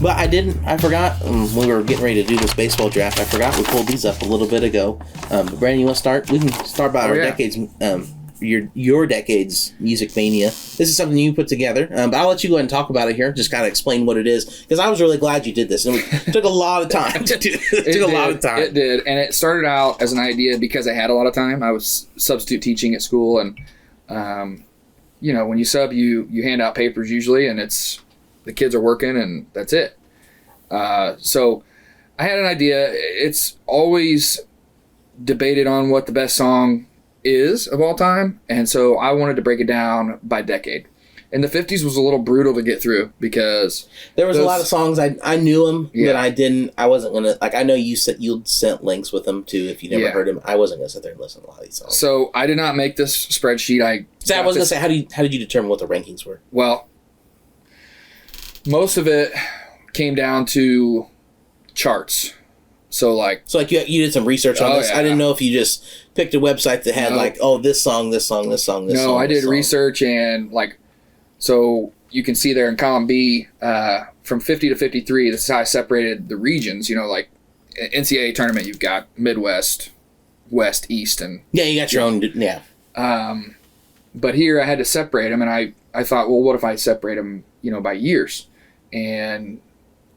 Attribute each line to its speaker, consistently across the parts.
Speaker 1: But I forgot when we were getting ready to do this baseball draft, I forgot we pulled these up a little bit ago. But Brandon, you want to start? We can start by our decades, your decades music mania. This is something you put together. But I'll let you go ahead and talk about it here. Just kind of explain what it is. Because I was really glad you did this. And it took a lot of time to do.
Speaker 2: It did. And it started out as an idea because I had a lot of time. I was substitute teaching at school. And, when you sub, you hand out papers usually. And it's the kids are working and that's it. So I had an idea. It's always debated on what the best song is of all time, and so I wanted to break it down by decade. And the 50s was a little brutal to get through because
Speaker 1: there was a lot of songs I knew them, but I wasn't gonna, like, I know you'd sent links with them too if you never heard them. I wasn't gonna sit there and listen to a lot of these songs.
Speaker 2: So I did not make this spreadsheet.
Speaker 1: I was gonna say, how did you determine what the rankings were?
Speaker 2: Well, most of it came down to charts. So you did some research on this. Yeah. I didn't know if you just picked a website that had this song. No, I did research and so you can see there in column B from 50 to 53. This is how I separated the regions. NCAA tournament, you've got Midwest, West, East, and
Speaker 1: you got your own. Yeah.
Speaker 2: But here I had to separate them, and I thought, well, what if I separate them, by years? And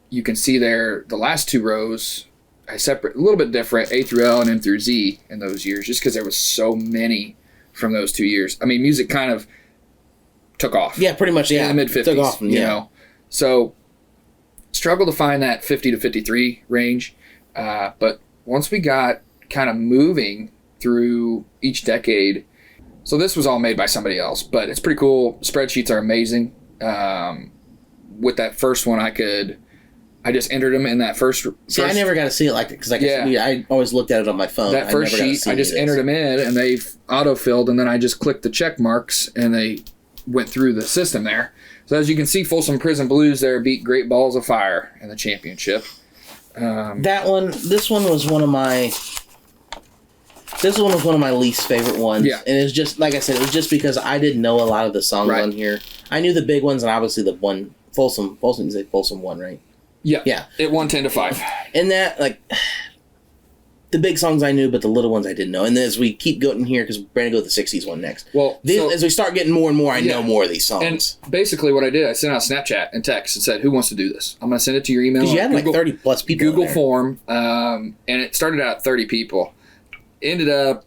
Speaker 2: you can see there the last two rows. I separate a little bit different, A through L and M through Z in those years, just because there was so many from those 2 years. I mean, music kind of took off.
Speaker 1: Yeah, pretty much. Yeah,
Speaker 2: in the mid-50s. Took off, you know. So, struggled to find that 50 to 53 range. But once we got kind of moving through each decade, so this was all made by somebody else, but it's pretty cool. Spreadsheets are amazing. With that first one, I just entered them in that first.
Speaker 1: See, I never got to see it like that because I always looked at it on my phone.
Speaker 2: That first sheet, I just entered them in and they've auto-filled, and then I just clicked the check marks and they went through the system there. So as you can see, Folsom Prison Blues there beat Great Balls of Fire in the championship.
Speaker 1: This one was one of my least favorite ones. Yeah. And it's just, like I said, it was just because I didn't know a lot of the songs on here. I knew the big ones and obviously the one, Folsom, you say Folsom won, right?
Speaker 2: Yeah. Yeah. It won 10-5.
Speaker 1: And that, the big songs I knew, but the little ones I didn't know. And then as we keep going here, because we're going to go to the 60s one next. Well, as we start getting more and more, I know more of these songs.
Speaker 2: And basically what I did, I sent out Snapchat and text and said, who wants to do this? I'm going to send it to your email.
Speaker 1: Because you had 30 plus people
Speaker 2: Google form. And it started out at 30 people. Ended up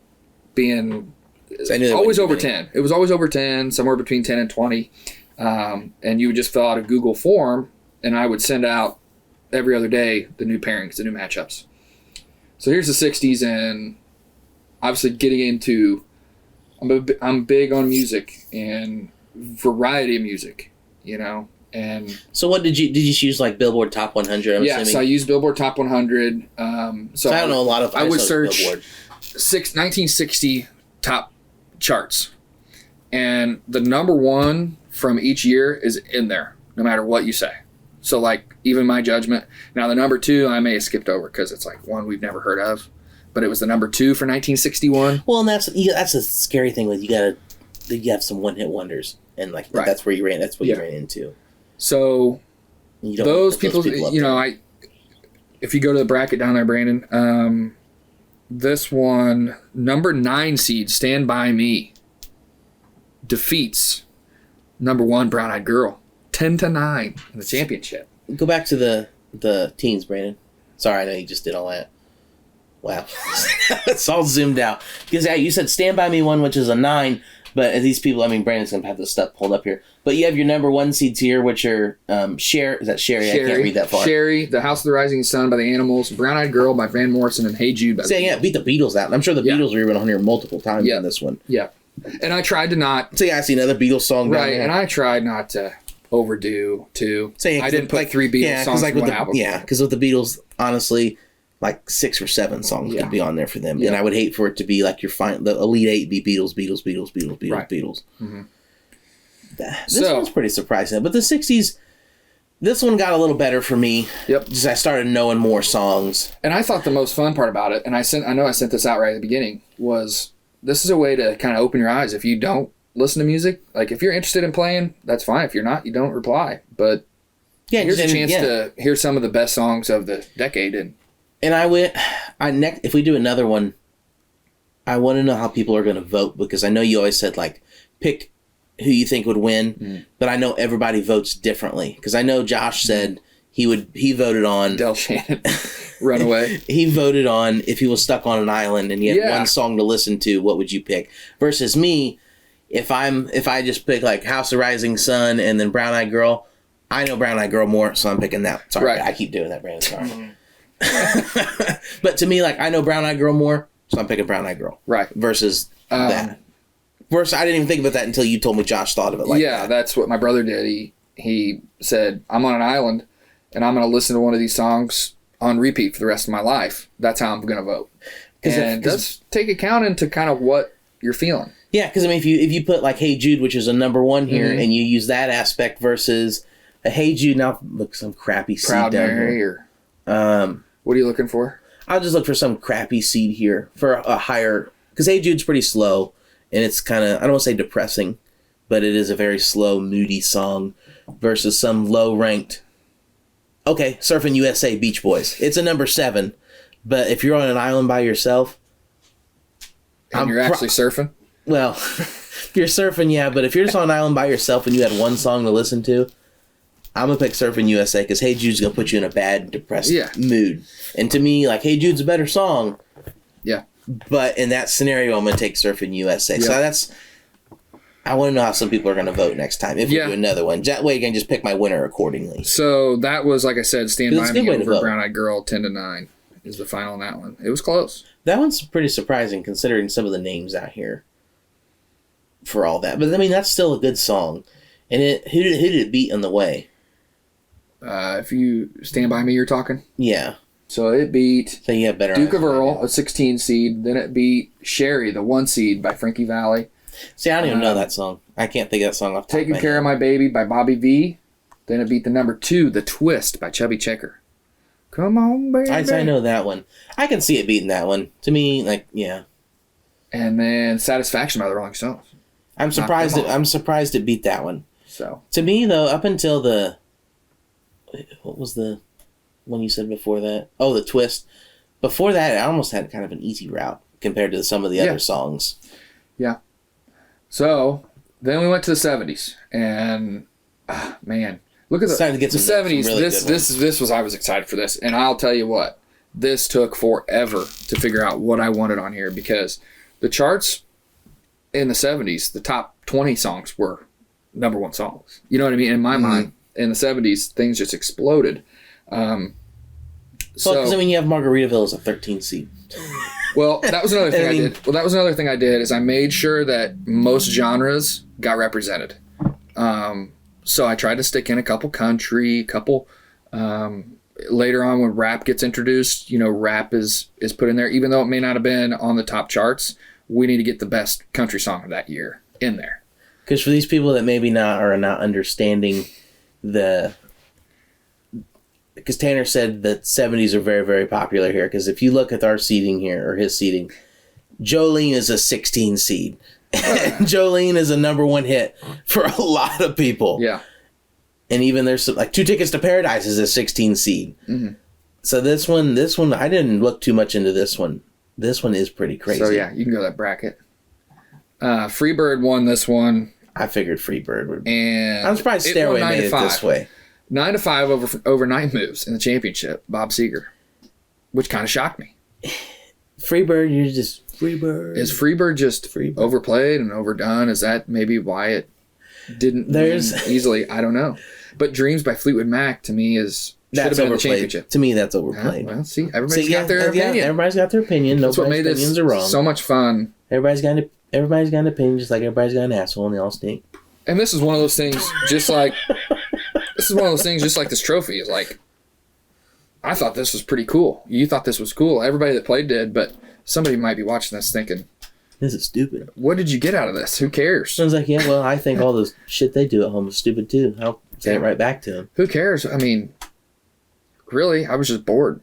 Speaker 2: being always over 10. It was always over 10, somewhere between 10 and 20. And you would just fill out a Google form, and I would send out every other day the new pairings, the new matchups. So here's the 60s, and obviously getting into, I'm big on music and variety of music, and
Speaker 1: so what did you use, Billboard Top 100? I'm assuming?
Speaker 2: So I used Billboard Top 100.
Speaker 1: So I don't know a lot of.
Speaker 2: I would search 1960 top charts, and the number one from each year is in there, no matter what you say. So, even my judgment. Now, the number two, I may have skipped over because it's one we've never heard of. But it was the number two for 1961.
Speaker 1: Well, and that's a scary thing with you have some one-hit wonders. And, that's where you ran. That's what you ran into.
Speaker 2: So, those people if you go to the bracket down there, Brandon, this one, number 9 seed, Stand By Me, defeats number 1, Brown Eyed Girl. 10-9 in the championship.
Speaker 1: Go back to the teens, Brandon. Sorry, I know you just did all that. Wow. It's all zoomed out. Because you said Stand By Me 1, which is a 9, but these people, Brandon's going to have this stuff pulled up here. But you have your number 1 seeds here, which are Sherry? I can't read that far.
Speaker 2: Sherry, The House of the Rising Sun by the Animals, Brown Eyed Girl by Van Morrison, and Hey Jude by the Beatles.
Speaker 1: Beat the Beatles out. I'm sure the Beatles were even on here multiple times in this one.
Speaker 2: Yeah. And I tried to not...
Speaker 1: So I see another Beatles song down there.
Speaker 2: And I tried not to... overdue too. I didn't put 3 Beatles songs in one album.
Speaker 1: Yeah, because with the Beatles, honestly, 6 or 7 songs could be on there for them, and I would hate for it to be the Elite 8 be Beatles.
Speaker 2: Right.
Speaker 1: Beatles. Mm-hmm. This one's pretty surprising, but the 60s, this one got a little better for me.
Speaker 2: Yep.
Speaker 1: Just I started knowing more songs,
Speaker 2: and I thought the most fun part about it, and I know I sent this out right at the beginning, was this is a way to kind of open your eyes if you don't listen to music. If you're interested in playing, that's fine. If you're not, you don't reply. But
Speaker 1: Yeah,
Speaker 2: here's a chance to hear some of the best songs of the decade. And
Speaker 1: if we do another one, I want to know how people are going to vote, because I know you always said, like, pick who you think would win, but I know everybody votes differently, because I know Josh said he voted on
Speaker 2: Del Shannon, Runaway.
Speaker 1: He voted on if he was stuck on an island and you had one song to listen to, what would you pick? Versus me, if I just pick like House of Rising Sun and then Brown Eyed Girl, I know Brown Eyed Girl more, so I'm picking that. Sorry, I keep doing that, Brandon. Sorry. But to me, like, I know Brown Eyed Girl more, so I'm picking Brown Eyed Girl.
Speaker 2: Right.
Speaker 1: Versus that. Versus, I didn't even think about that until you told me Josh thought of it like that. Yeah,
Speaker 2: that's what my brother did. He said, I'm on an island, and I'm going to listen to one of these songs on repeat for the rest of my life. That's how I'm going to vote. And does take account into kind of what you're feeling.
Speaker 1: Yeah, because, I mean, if you put, like, Hey Jude, which is a number one here, and you use that aspect versus a Hey Jude, now look, some crappy seed
Speaker 2: Proud
Speaker 1: down
Speaker 2: Mary
Speaker 1: here.
Speaker 2: What are you looking for?
Speaker 1: I'll just look for some crappy seed here for a higher, because Hey Jude's pretty slow, and it's kind of, I don't want to say depressing, but it is a very slow, moody song versus some low-ranked, okay, Surfing USA, Beach Boys. It's a number 7, but if you're on an island by yourself...
Speaker 2: And you're actually surfing?
Speaker 1: Well, if you're surfing, yeah, but if you're just on an island by yourself and you had one song to listen to, I'm going to pick Surfing USA, because Hey Jude's going to put you in a bad, depressed mood. And to me, like, Hey Jude's a better song.
Speaker 2: Yeah.
Speaker 1: But in that scenario, I'm going to take Surfing USA. So that's... I want to know how some people are going to vote next time if we do another one. That way, you can just pick my winner accordingly.
Speaker 2: So that was, like I said, Stand By Me over Brown Eyed Girl, 10-9 is the final on that one. It was close.
Speaker 1: That one's pretty surprising considering some of the names out here for all that. But, I mean, that's still a good song. And who did it beat on the way?
Speaker 2: If you Stand By Me, you're talking?
Speaker 1: Yeah.
Speaker 2: So it beat
Speaker 1: so you have better
Speaker 2: Duke of Earl, a 16 seed. Then it beat Sherry, the 1 seed by Frankie Valli.
Speaker 1: See, I don't even know that song. I can't think of that song off the top of my head.
Speaker 2: Taking Care of My Baby by Bobby V. Then it beat the number 2, The Twist by Chubby Checker. Come on, baby.
Speaker 1: I know that one. I can see it beating that one. To me, like, yeah.
Speaker 2: And then Satisfaction by the Rolling Stones.
Speaker 1: I'm surprised it beat that one.
Speaker 2: So
Speaker 1: to me, though, up until the... What was the one you said before that? Oh, The Twist. Before that, I almost had kind of an easy route compared to some of the other songs.
Speaker 2: Yeah. So then we went to the 70s, and man, look at the 70s. Really this was, I was excited for this, and I'll tell you what, this took forever to figure out what I wanted on here, because the charts in the 70s, the top 20 songs were number 1 songs. You know what I mean? In my mind, in the 70s, things just exploded.
Speaker 1: Because I mean, you have Margaritaville as a 13 seed.
Speaker 2: Well, that was another thing I did. Well, that was another thing I did is I made sure that most genres got represented. So I tried to stick in a couple country, later on when rap gets introduced, you know, rap is put in there. Even though it may not have been on the top charts, we need to get the best country song of that year in there.
Speaker 1: Because for these people that maybe are not understanding because Tanner said that 70s are very, very popular here. Because if you look at our seeding here, or his seeding, Jolene is a 16 seed. And Jolene is a number 1 hit for a lot of people.
Speaker 2: Yeah.
Speaker 1: And even there's some, like 2 Tickets to Paradise is a 16 seed. Mm-hmm. So this one, I didn't look too much into this one. This one is pretty crazy.
Speaker 2: So yeah, you can go that bracket. Freebird won this one.
Speaker 1: I figured Freebird would.
Speaker 2: And
Speaker 1: I'm surprised Stairway made it this way.
Speaker 2: 9-5 over Night Moves in the championship, Bob Seger, which kind of shocked me.
Speaker 1: Freebird, you're just Freebird.
Speaker 2: Is Freebird just overplayed and overdone? Is that maybe why it didn't win easily? I don't know. But Dreams by Fleetwood Mac to me should have been the championship.
Speaker 1: To me, that's overplayed.
Speaker 2: Well, see, everybody's got their opinion.
Speaker 1: Everybody's got their opinion.
Speaker 2: That's what made this so much fun.
Speaker 1: Everybody's got an opinion, just like everybody's got an asshole, and they all stink.
Speaker 2: And this is one of those things, just like this trophy is like. I thought this was pretty cool. You thought this was cool. Everybody that played did, but somebody might be watching this thinking,
Speaker 1: this is stupid.
Speaker 2: What did you get out of this? Who cares?
Speaker 1: I was like, yeah, well, I think all the shit they do at home is stupid too. I'll say it right back to them.
Speaker 2: Who cares? I mean, really, I was just bored.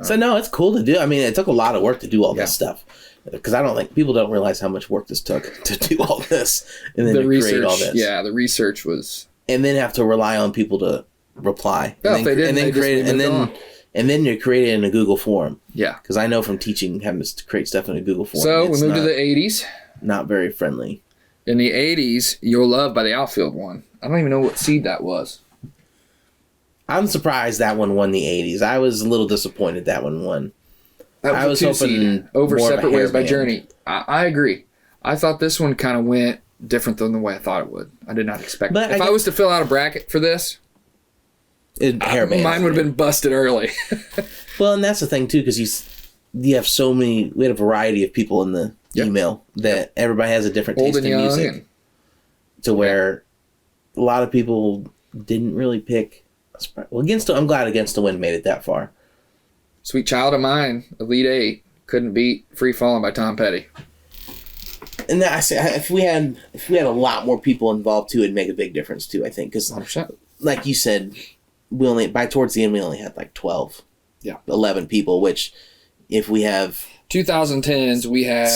Speaker 1: So, no, it's cool to do. I mean, it took a lot of work to do all this stuff. Because I don't think people don't realize how much work this took to do all this. And then to create all this.
Speaker 2: Yeah, the research was...
Speaker 1: And then have to rely on people to reply.
Speaker 2: No, if they didn't,
Speaker 1: and then you create it in a Google form.
Speaker 2: Yeah.
Speaker 1: Because I know from teaching having to create stuff in a Google form.
Speaker 2: So we moved to the 80s.
Speaker 1: Not very friendly.
Speaker 2: In the 80s, You'll Love by the Outfield won. I don't even know what seed that was.
Speaker 1: I'm surprised that one won the 80s. I was a little disappointed that one won.
Speaker 2: I was hoping over Separate Ways by Journey. I agree. I thought this one kind of went different than the way I thought it would. I did not expect it. If I was to fill out a bracket for this, mine would have been busted early.
Speaker 1: Well, and that's the thing, too, because you have so many... We had a variety of people in the email that everybody has a different taste in music. To where a lot of people didn't really pick... Well, I'm glad Against the Wind made it that far.
Speaker 2: Sweet Child of Mine, Elite 8, couldn't beat Free Fallin' by Tom Petty.
Speaker 1: And that, I say, if we had a lot more people involved too, it'd make a big difference too. I think because, like you said, towards the end we only had like 12, 11 people. Which, if we have
Speaker 2: 2010s, we had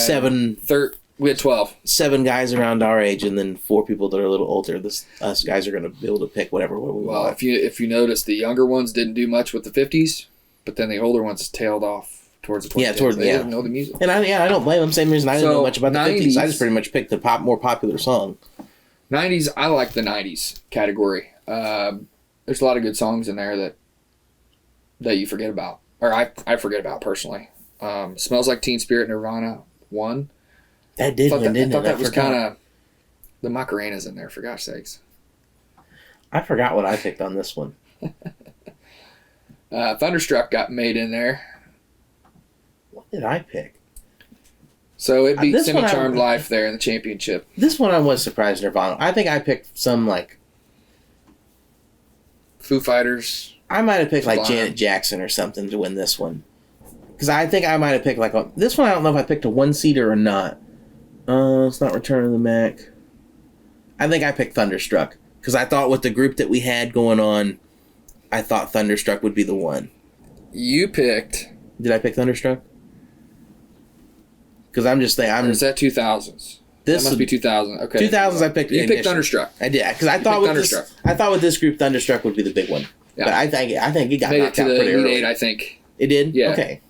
Speaker 2: 12.
Speaker 1: 7 guys around our age, and then 4 people that are a little older. Us guys are going to be able to pick whatever we want.
Speaker 2: Well, if you notice, the younger ones didn't do much with the 50s, but then the older ones tailed off towards the 20s. They didn't know the music.
Speaker 1: And I don't blame them. Same reason I didn't know much about the 50s. I just pretty much picked the more popular song.
Speaker 2: 90s, I like the 90s category. There's a lot of good songs in there that you forget about, or I forget about personally. Smells Like Teen Spirit, Nirvana won.
Speaker 1: That did win, didn't it?
Speaker 2: I thought that was kind of... The Macarena's in there, for gosh sakes.
Speaker 1: I forgot what I picked on this one.
Speaker 2: Thunderstruck got made in there.
Speaker 1: What did I pick?
Speaker 2: So it beat Semi-Charmed Life there in the championship.
Speaker 1: This one I was surprised Nirvana. I think I picked some like...
Speaker 2: Foo Fighters.
Speaker 1: I might have picked like Janet Jackson or something to win this one. Because I think I might have picked like... This one I don't know if I picked a one-seater or not. It's not Return of the Mac. I think I picked Thunderstruck. Because I thought with the group that we had going on, I thought Thunderstruck would be the one.
Speaker 2: You picked...
Speaker 1: Did I pick Thunderstruck? Because I'm just saying...
Speaker 2: Or is that 2000s? That must be 2000. Okay.
Speaker 1: 2000s I picked...
Speaker 2: You picked Thunderstruck.
Speaker 1: I did. Because I thought with this group, Thunderstruck would be the big one. Yeah. But I think it got knocked out pretty early.
Speaker 2: Elite 8, I think.
Speaker 1: It did?
Speaker 2: Yeah.
Speaker 1: Okay.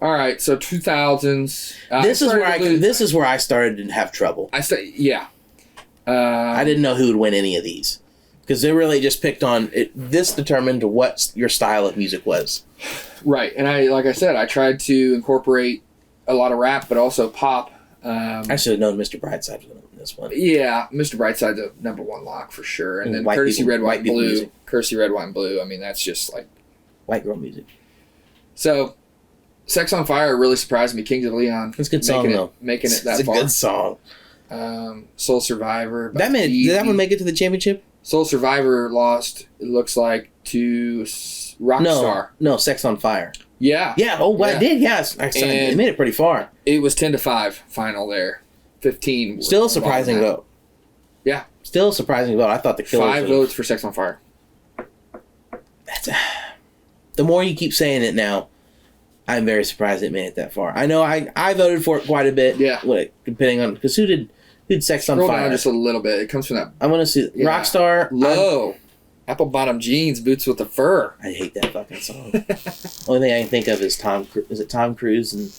Speaker 2: All right, so 2000s.
Speaker 1: This is where I started to have trouble.
Speaker 2: I
Speaker 1: didn't know who would win any of these because they really just picked on it. This determined what your style of music was.
Speaker 2: Right, and I tried to incorporate a lot of rap, but also pop.
Speaker 1: I should have known Mr. Brightside was going to win this one.
Speaker 2: Yeah, Mr. Brightside's a number one lock for sure, and then Courtesy Red, White, and Blue. Courtesy Red, White, and Blue. I mean, that's just like
Speaker 1: white girl music.
Speaker 2: So. Sex on Fire really surprised me. Kings of Leon.
Speaker 1: It's a good song, though.
Speaker 2: Making it that far.
Speaker 1: It's a good song.
Speaker 2: Soul Survivor.
Speaker 1: Did that one make it to the championship?
Speaker 2: Soul Survivor lost, it looks like, to Rockstar.
Speaker 1: No, Sex on Fire.
Speaker 2: Yeah.
Speaker 1: Yeah, it did, yes. It made it pretty far.
Speaker 2: It was 10-5 final there. 15.
Speaker 1: Still a surprising vote.
Speaker 2: Yeah.
Speaker 1: Still a surprising vote. I thought the Killers
Speaker 2: 5 votes for Sex on Fire.
Speaker 1: The more you keep saying it now, I'm very surprised it made it that far. I know I voted for it quite a bit.
Speaker 2: Yeah.
Speaker 1: Depending on... Because who did Sex on Fire?
Speaker 2: Scroll down just a little bit. It comes from that...
Speaker 1: I want to see... Yeah. Rockstar...
Speaker 2: Low. Apple bottom jeans, boots with the fur.
Speaker 1: I hate that fucking song. Only thing I can think of is Tom Cruise and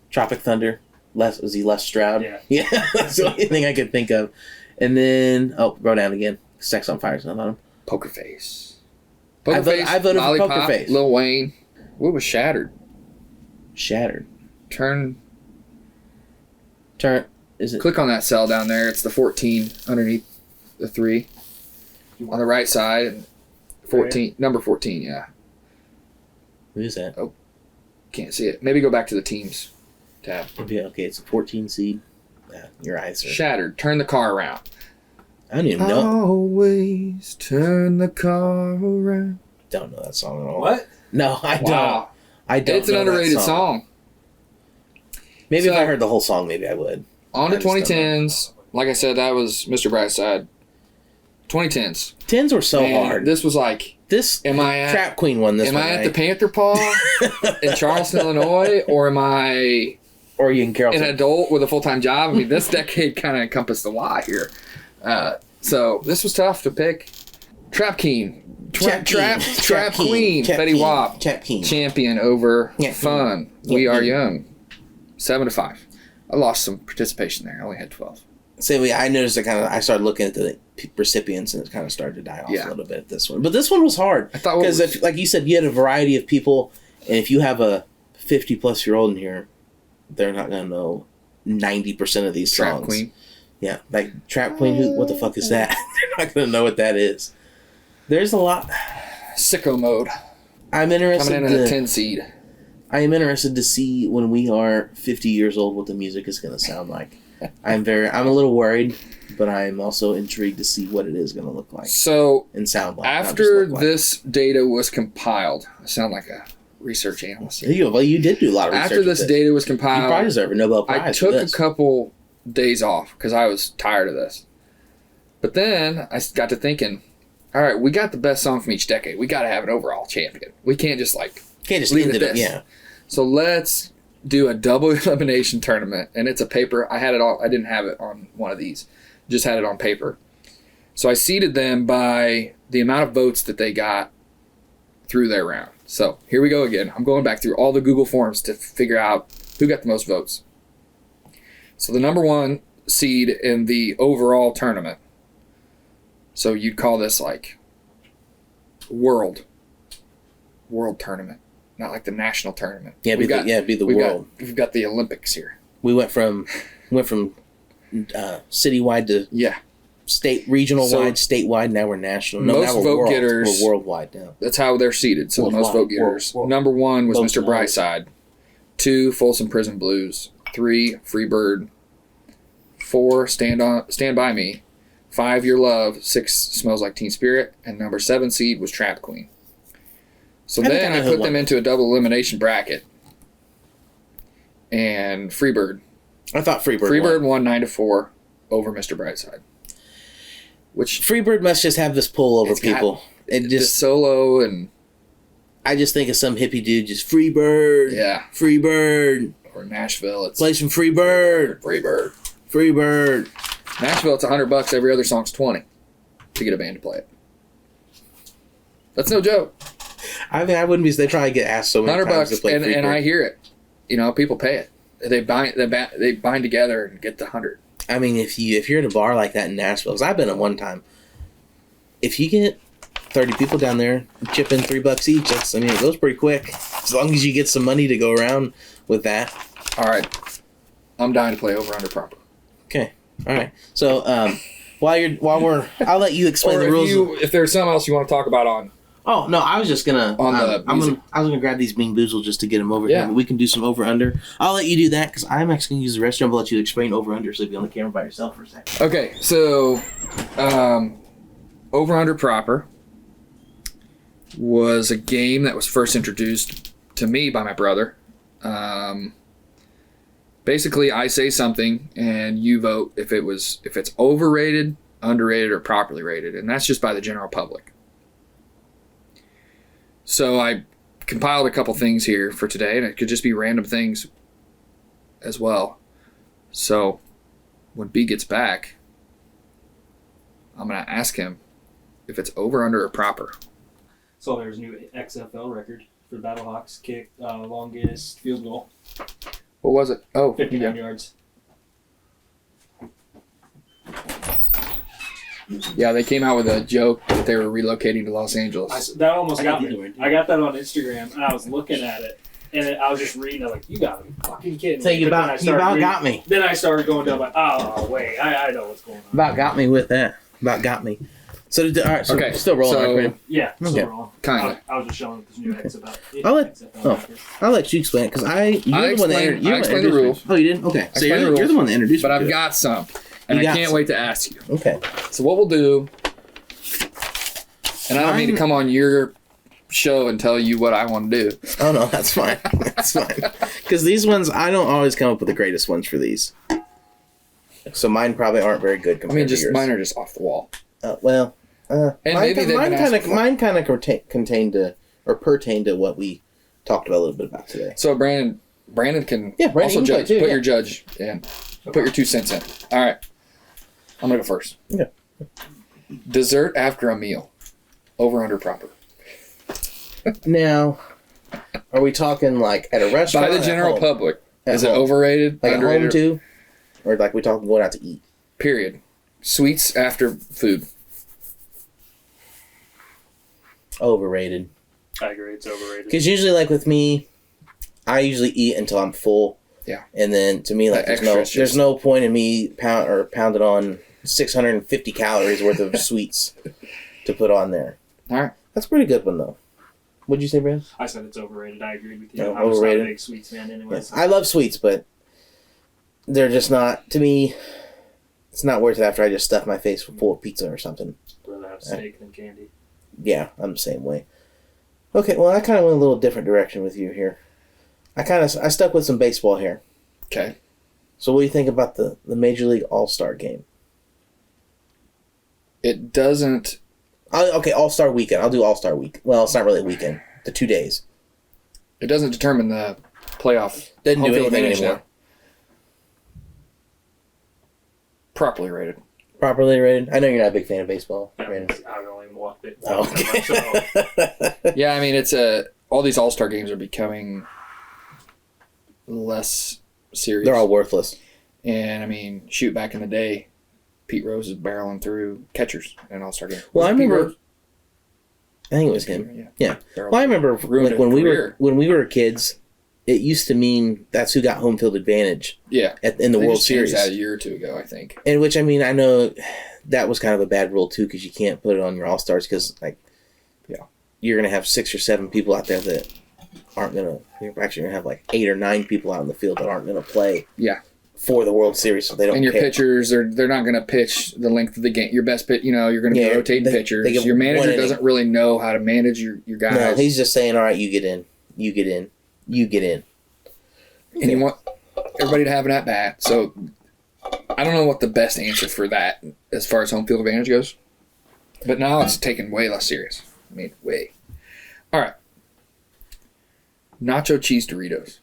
Speaker 1: Tropic Thunder? Was he Les Stroud?
Speaker 2: Yeah.
Speaker 1: Yeah, that's the only thing I could think of. And then... go down again. Sex on Fire's not on him.
Speaker 2: Poker Face.
Speaker 1: I voted for Poker Face.
Speaker 2: Lil Wayne. What was Shattered? Turn.
Speaker 1: Is it?
Speaker 2: Click on that cell down there. It's the 14 underneath the 3 on the right side. 14, number 14. Yeah.
Speaker 1: Who is that?
Speaker 2: Oh, can't see it. Maybe go back to the teams tab.
Speaker 1: Okay, it's a 14 seed. Your eyes are
Speaker 2: Shattered. Turn the car around.
Speaker 1: I don't even know.
Speaker 2: Always turn the car around.
Speaker 1: Don't know that song at all.
Speaker 2: What?
Speaker 1: No, I don't. It's
Speaker 2: an underrated song.
Speaker 1: Maybe if I heard the whole song, maybe I would.
Speaker 2: On the 2010s, like I said, that was Mr. Brightside. 2010s.
Speaker 1: 10s were so hard.
Speaker 2: This was like...
Speaker 1: Trap Queen won this one,
Speaker 2: Am I at the Panther Paw in Charleston, Illinois, or am I...
Speaker 1: Or you in Carrollton.
Speaker 2: An adult with a full-time job? I mean, this decade kind of encompassed a lot here. So this was tough to pick. Trap King. Trap Queen. Fetty Wap. Champion over Fun. We Are Young. 7-5. I lost some participation there. I only had 12.
Speaker 1: I noticed I started looking at the recipients and it kind of started to die off a little bit at this one. But this one was hard. I thought because, like you said, you had a variety of people, and if you have a 50-plus-year-old in here, they're not going to know 90% of these songs.
Speaker 2: Trap Queen.
Speaker 1: Yeah, like Trap Queen. What the fuck is that? They're not going to know what that is. There's a lot.
Speaker 2: Sicko mode.
Speaker 1: I'm interested.
Speaker 2: Coming in at a 10 seed.
Speaker 1: I am interested to see when we are 50 years old what the music is going to sound like. I'm a little worried, but I'm also intrigued to see what it is going to look like.
Speaker 2: So,
Speaker 1: and sound like.
Speaker 2: After this data was compiled, I sound like a research analyst.
Speaker 1: Well, you did do a lot of research.
Speaker 2: After this data was compiled,
Speaker 1: you probably deserve a Nobel Prize.
Speaker 2: I took a couple days off because I was tired of this. But then I got to thinking, all right, we got the best song from each decade. We got to have an overall champion. We can't just leave it at this. Yeah. So let's do a double elimination tournament, and it's a paper. I had it all. I didn't have it on one of these. Just had it on paper. So I seeded them by the amount of votes that they got through their round. So here we go again. I'm going back through all the Google Forms to figure out who got the most votes. So the number one seed in the overall tournament. So you'd call this like world tournament, not like the national tournament.
Speaker 1: Yeah, it'd be the world.
Speaker 2: We've got the Olympics here.
Speaker 1: We went from citywide to state, regional wide, statewide. Now we're national. No,
Speaker 2: most vote getters.
Speaker 1: We're worldwide now.
Speaker 2: That's how they're seated. So most vote getters. Number one was Mr. Brightside. 2, Folsom Prison Blues. 3, Freebird. 4, Stand By Me. 5, Your Love. 6, Smells Like Teen Spirit. And number 7 seed was Trap Queen. So then I put them into a double elimination bracket. And Freebird.
Speaker 1: I thought Freebird
Speaker 2: won 9-4 over Mr. Brightside. Which
Speaker 1: Freebird must just have this pull over people.
Speaker 2: And just solo, and
Speaker 1: I just think of some hippie dude just Freebird.
Speaker 2: Yeah.
Speaker 1: Freebird.
Speaker 2: Or Nashville.
Speaker 1: Play some Freebird. Freebird.
Speaker 2: Nashville, it's $100. Every other song's $20 to get a band to play it. That's no joke.
Speaker 1: I mean, I wouldn't be. They probably get asked so many times to play Freebird.
Speaker 2: And I hear it. People pay it. They bind together and get the 100.
Speaker 1: I mean, if you're at a bar like that in Nashville, because I've been at one time, if you get 30 people down there, chip in $3 each. It goes pretty quick. As long as you get some money to go around with that.
Speaker 2: All right, I'm dying to play over under proper.
Speaker 1: Okay, all right. So I'll let you explain the rules.
Speaker 2: If there's something else you want to talk about on.
Speaker 1: Oh no, I was just gonna. I was gonna grab these Beanboozled just to get them over. Yeah, we can do some over under. I'll let you do that because I'm actually gonna use the restroom. I'll let you explain over under so you'll be on the camera by yourself for a second.
Speaker 2: Okay, so over under proper was a game that was first introduced to me by my brother. Basically, I say something and you vote if it's overrated, underrated, or properly rated, and that's just by the general public. So I compiled a couple things here for today, and it could just be random things as well. So when B gets back, I'm going to ask him if it's over, under, or proper.
Speaker 3: So there's a new XFL record for Battlehawks kick longest field goal.
Speaker 2: What was it? Oh,
Speaker 3: 59 yards.
Speaker 2: Yeah, they came out with a joke that they were relocating to Los Angeles.
Speaker 3: That almost got me. I got that on Instagram, and I was looking at it, and I was just reading. I was like, "You got me, fucking kidding me!"
Speaker 1: You about got me.
Speaker 3: Then I started going down, like, "Oh wait, I know what's going on."
Speaker 1: About got me with that. About got me. So all right, so okay, still rolling.
Speaker 3: Yeah, still rolling.
Speaker 2: Kind of.
Speaker 3: I was just showing this new XFL.
Speaker 1: I'll let you explain it because you're the one that
Speaker 2: introduced the rules.
Speaker 1: Oh, you didn't? Okay, so you're the one that introduced me.
Speaker 2: But I've got some. And I can't wait to ask you.
Speaker 1: Okay.
Speaker 2: So what we'll do, and I don't mean to come on your show and tell you what I want to do.
Speaker 1: Oh, no, that's fine. That's fine. Because these ones, I don't always come up with the greatest ones for these. So mine probably aren't very good compared to yours.
Speaker 2: Mine are just off the wall.
Speaker 1: And mine kind of pertain to what we talked about a little bit about today.
Speaker 2: So Brandon can also judge. Put your judge in. Put your 2 cents in. All right. I'm going to go first.
Speaker 1: Yeah.
Speaker 2: Dessert after a meal. Over under proper.
Speaker 1: Now, are we talking like at a restaurant?
Speaker 2: By the general public. Is it
Speaker 1: home?
Speaker 2: Overrated?
Speaker 1: Like
Speaker 2: underrated?
Speaker 1: At home too? Or like we talking going out to eat?
Speaker 2: Period. Sweets after food.
Speaker 1: Overrated.
Speaker 3: I agree, it's overrated.
Speaker 1: Because usually, like with me, I usually eat until I'm full.
Speaker 2: Yeah.
Speaker 1: And then to me, like there's no point in me pounding on 650 calories worth of sweets to put on there.
Speaker 2: All right.
Speaker 1: That's a pretty good one though. What'd you say, Brad?
Speaker 3: I said it's overrated. I agree with you.
Speaker 1: No,
Speaker 3: I'm just not a
Speaker 1: overrated.
Speaker 3: big sweets fan anyways.
Speaker 1: Yeah. I love sweets, but they're just not, to me, it's not worth it after I just stuff my face full of pizza or something.
Speaker 3: I'd rather have steak than candy.
Speaker 1: Yeah, I'm the same way. Okay, well, I kind of went a little different direction with you here. I stuck with some baseball here.
Speaker 2: Okay.
Speaker 1: So what do you think about the Major League All-Star game?
Speaker 2: It doesn't...
Speaker 1: Okay, All-Star weekend. I'll do All-Star week. Well, it's not really a weekend. The 2 days.
Speaker 2: It doesn't determine the playoff.
Speaker 1: Doesn't do anything anymore.
Speaker 2: Now. Properly rated.
Speaker 1: Properly rated? I know you're not a big fan of baseball.
Speaker 3: Yeah, I don't even watch it.
Speaker 1: Oh, okay.
Speaker 2: Yeah, I mean, all these All-Star games are becoming less serious.
Speaker 1: They're all worthless.
Speaker 2: And, I mean, shoot, back in the day, Pete Rose is barreling through catchers in an All-Star game.
Speaker 1: Well, I remember... I think it was him. Yeah. Well, I remember like, when we were kids, it used to mean that's who got home field advantage.
Speaker 2: Yeah.
Speaker 1: In the World Series.
Speaker 2: That a year or two ago, I think.
Speaker 1: And which, I mean, I know that was kind of a bad rule too, because you can't put it on your All-Stars because, like, you're going to have 6 or 7 people out there that aren't going to... You're actually going to have like 8 or 9 people out in the field that aren't going to play.
Speaker 2: Yeah.
Speaker 1: For the World Series, so they don't.
Speaker 2: And your
Speaker 1: care.
Speaker 2: pitchers, they're not going to pitch the length of the game. Your best pitch, you're going to be rotating pitchers. Your manager doesn't really know how to manage your guys.
Speaker 1: No, he's just saying, all right, you get in, you get in, you get in.
Speaker 2: And you want everybody to have an at-bat. So I don't know what the best answer for that as far as home field advantage goes. But now it's taken way less serious. I mean, way. All right. Nacho cheese Doritos.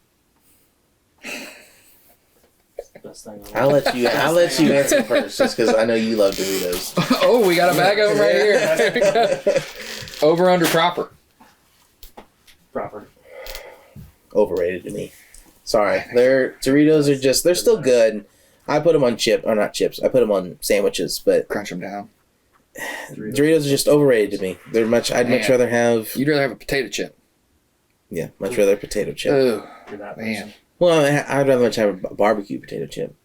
Speaker 1: I'll let you answer first, just because I know you love Doritos.
Speaker 2: Oh, we got a bag of them right here. Over under proper.
Speaker 3: Proper.
Speaker 1: Overrated to me. Sorry, Doritos are they're still good. I put them on not chips. I put them on sandwiches, but
Speaker 2: crunch them down.
Speaker 1: Doritos are just overrated to me. They're I'd much rather have.
Speaker 2: You'd rather have a potato chip.
Speaker 1: Yeah, much rather a potato chip.
Speaker 2: Oh, man.
Speaker 1: Well, I'd rather much have a barbecue potato chip.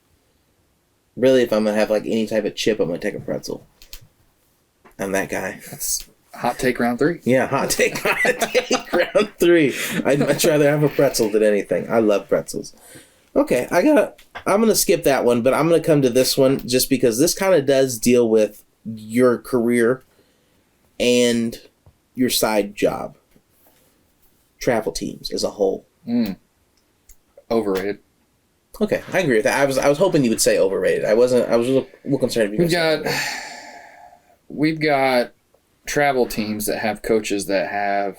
Speaker 1: Really, if I'm going to have like any type of chip, I'm going to take a pretzel. I'm that guy.
Speaker 2: That's hot take round 3.
Speaker 1: Yeah, hot take round 3. I'd much rather have a pretzel than anything. I love pretzels. Okay, I'm going to skip that one, but I'm going to come to this one just because this kind of does deal with your career and your side job. Travel teams as a whole.
Speaker 2: Overrated.
Speaker 1: Okay, I agree with that. I was hoping you would say overrated. I was a little concerned if you
Speaker 2: We've got travel teams that have coaches that have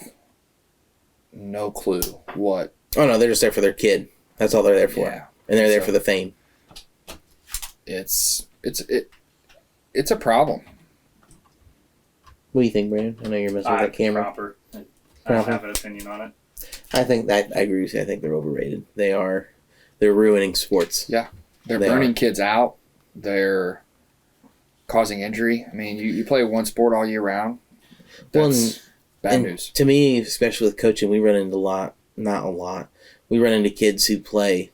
Speaker 2: no clue what.
Speaker 1: Oh no, they're just there for their kid. That's all they're there for.
Speaker 2: Yeah.
Speaker 1: And they're there for the fame.
Speaker 2: It's a problem.
Speaker 1: What do you think, Brandon? I know you're messing with that camera.
Speaker 3: Proper. I don't have an opinion on it.
Speaker 1: I agree with you. I think they're overrated. They're ruining sports.
Speaker 2: Yeah. They're burning kids out. They're causing injury. I mean, you play one sport all year round. That's bad news.
Speaker 1: To me, especially with coaching, we run into not a lot. We run into kids who play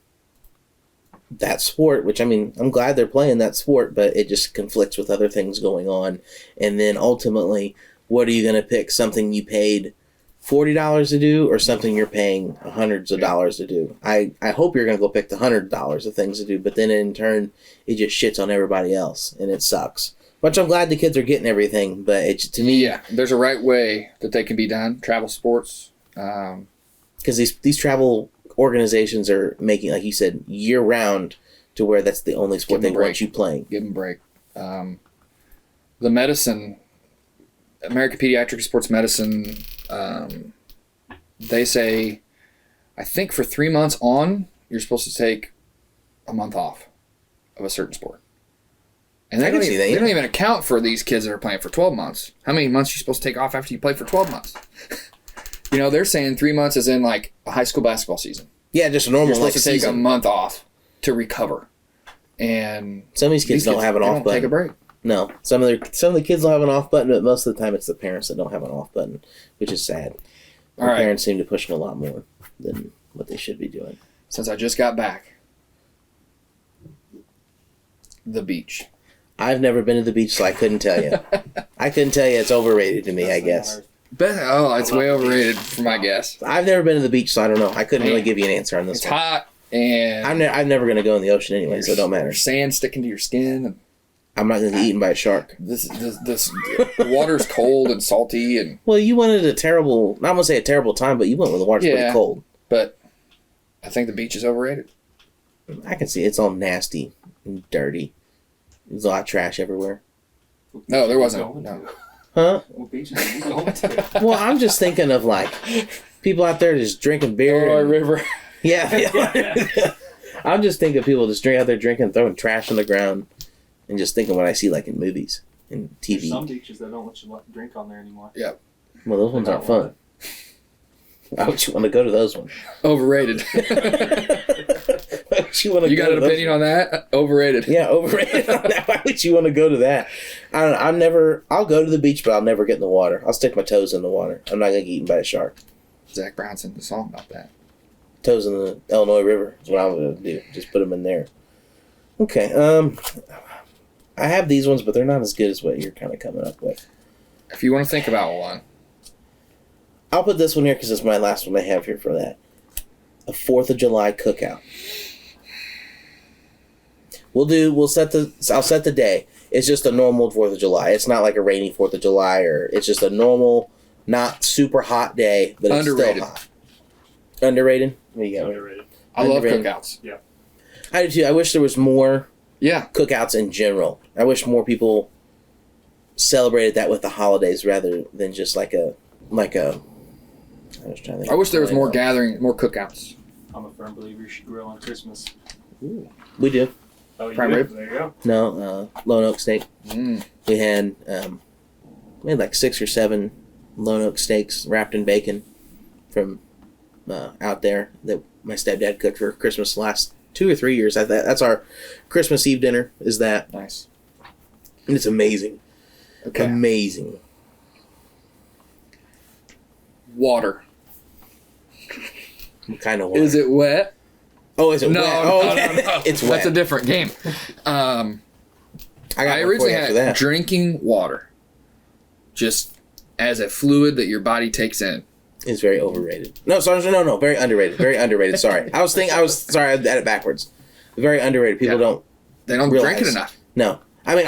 Speaker 1: that sport, which, I mean, I'm glad they're playing that sport, but it just conflicts with other things going on. And then ultimately, what are you going to pick? Something you paid $40 to do or something you're paying hundreds of dollars to do? I hope you're going to go pick the $100 of things to do, but then in turn, it just shits on everybody else, and it sucks. Which I'm glad the kids are getting everything, but it's, to me...
Speaker 2: Yeah, there's a right way that they can be done, travel sports.
Speaker 1: Because these travel organizations are making, like you said, year-round to where that's the only sport they want you playing.
Speaker 2: Give them a break. The medicine... American Pediatric Sports Medicine, they say, I think for 3 months on, you're supposed to take a month off of a certain sport. And they don't even account for these kids that are playing for 12 months. How many months are you supposed to take off after you play for 12 months? They're saying 3 months is in like a high school basketball season.
Speaker 1: Yeah, just a normal
Speaker 2: You're supposed to take
Speaker 1: season.
Speaker 2: a month off to recover. And
Speaker 1: some of these kids don't have an off button.
Speaker 2: Take a break.
Speaker 1: No, some of the kids will have an off button, but most of the time it's the parents that don't have an off button, which is sad. The parents seem to push them a lot more than what they should be doing.
Speaker 2: Since I just got back, the beach.
Speaker 1: I've never been to the beach, so I couldn't tell you. It's overrated to me, I guess.
Speaker 2: It's way overrated for my guess.
Speaker 1: I've never been to the beach, so I don't know. I couldn't really give you an answer on this
Speaker 2: one. It's hot, and
Speaker 1: I'm never going to go in the ocean anyway, so it don't matter.
Speaker 2: Sand sticking to your skin. And
Speaker 1: I'm not going to get eaten by a shark.
Speaker 2: The water's cold and salty. And
Speaker 1: well, you wanted not going to say a terrible time, but you went when the water's pretty cold.
Speaker 2: But I think the beach is overrated.
Speaker 1: I can see it's all nasty and dirty. There's a lot of trash everywhere.
Speaker 2: No, there wasn't. No.
Speaker 1: Huh?
Speaker 3: What beaches are you going to?
Speaker 1: Well, I'm just thinking of like people out there just drinking beer.
Speaker 2: Illinois River.
Speaker 1: Yeah. I'm just thinking of people just out there drinking, throwing trash on the ground, and just thinking what I see like in movies and TV.
Speaker 3: There's some beaches that don't let you drink on there anymore.
Speaker 2: Yeah.
Speaker 1: Well, those ones aren't fun. Why would you want to go to those ones?
Speaker 2: Overrated. You got an opinion on that? Overrated.
Speaker 1: Yeah, overrated on that. Why would you want to go to that? I don't know. I'll go to the beach, but I'll never get in the water. I'll stick my toes in the water. I'm not going to get eaten by a shark.
Speaker 2: Zach Brown sent the song about that.
Speaker 1: Toes in the Illinois River is what I'm going to do. Just put them in there. Okay. I have these ones, but they're not as good as what you're kind of coming up with.
Speaker 2: If you want to think about one.
Speaker 1: I'll put this one here because it's my last one I have here for that. A 4th of July cookout. I'll set the day. It's just a normal 4th of July. It's not like a rainy 4th of July, or it's just a normal, not super hot day, but it's still hot. Underrated? What you got?
Speaker 3: Underrated.
Speaker 2: I love cookouts.
Speaker 3: Yeah.
Speaker 1: I do too. I wish there was more
Speaker 2: cookouts
Speaker 1: in general. I wish more people celebrated that with the holidays rather than just like a I was trying to think.
Speaker 2: I wish there was more gathering, more cookouts.
Speaker 3: I'm a firm believer you should grill on Christmas.
Speaker 1: Ooh. We do.
Speaker 3: Oh, you
Speaker 2: prime
Speaker 3: do?
Speaker 2: rib?
Speaker 3: There you go.
Speaker 1: No, lone oak steak. We had like 6 or 7 lone oak steaks wrapped in bacon from out there that my stepdad cooked for Christmas the last 2 or 3 years. That's our Christmas Eve dinner. Is that
Speaker 2: nice?
Speaker 1: And it's amazing.
Speaker 2: Okay.
Speaker 1: Amazing.
Speaker 2: Water.
Speaker 1: What kind of water?
Speaker 2: Is it wet?
Speaker 1: Oh, is it wet?
Speaker 2: No,
Speaker 1: it's wet.
Speaker 2: That's a different game. I originally had drinking water, just as a fluid that your body takes in.
Speaker 1: It's very overrated. No, very underrated. Very underrated. Sorry, I had it backwards. Very underrated. People don't
Speaker 2: drink it enough.
Speaker 1: No, I mean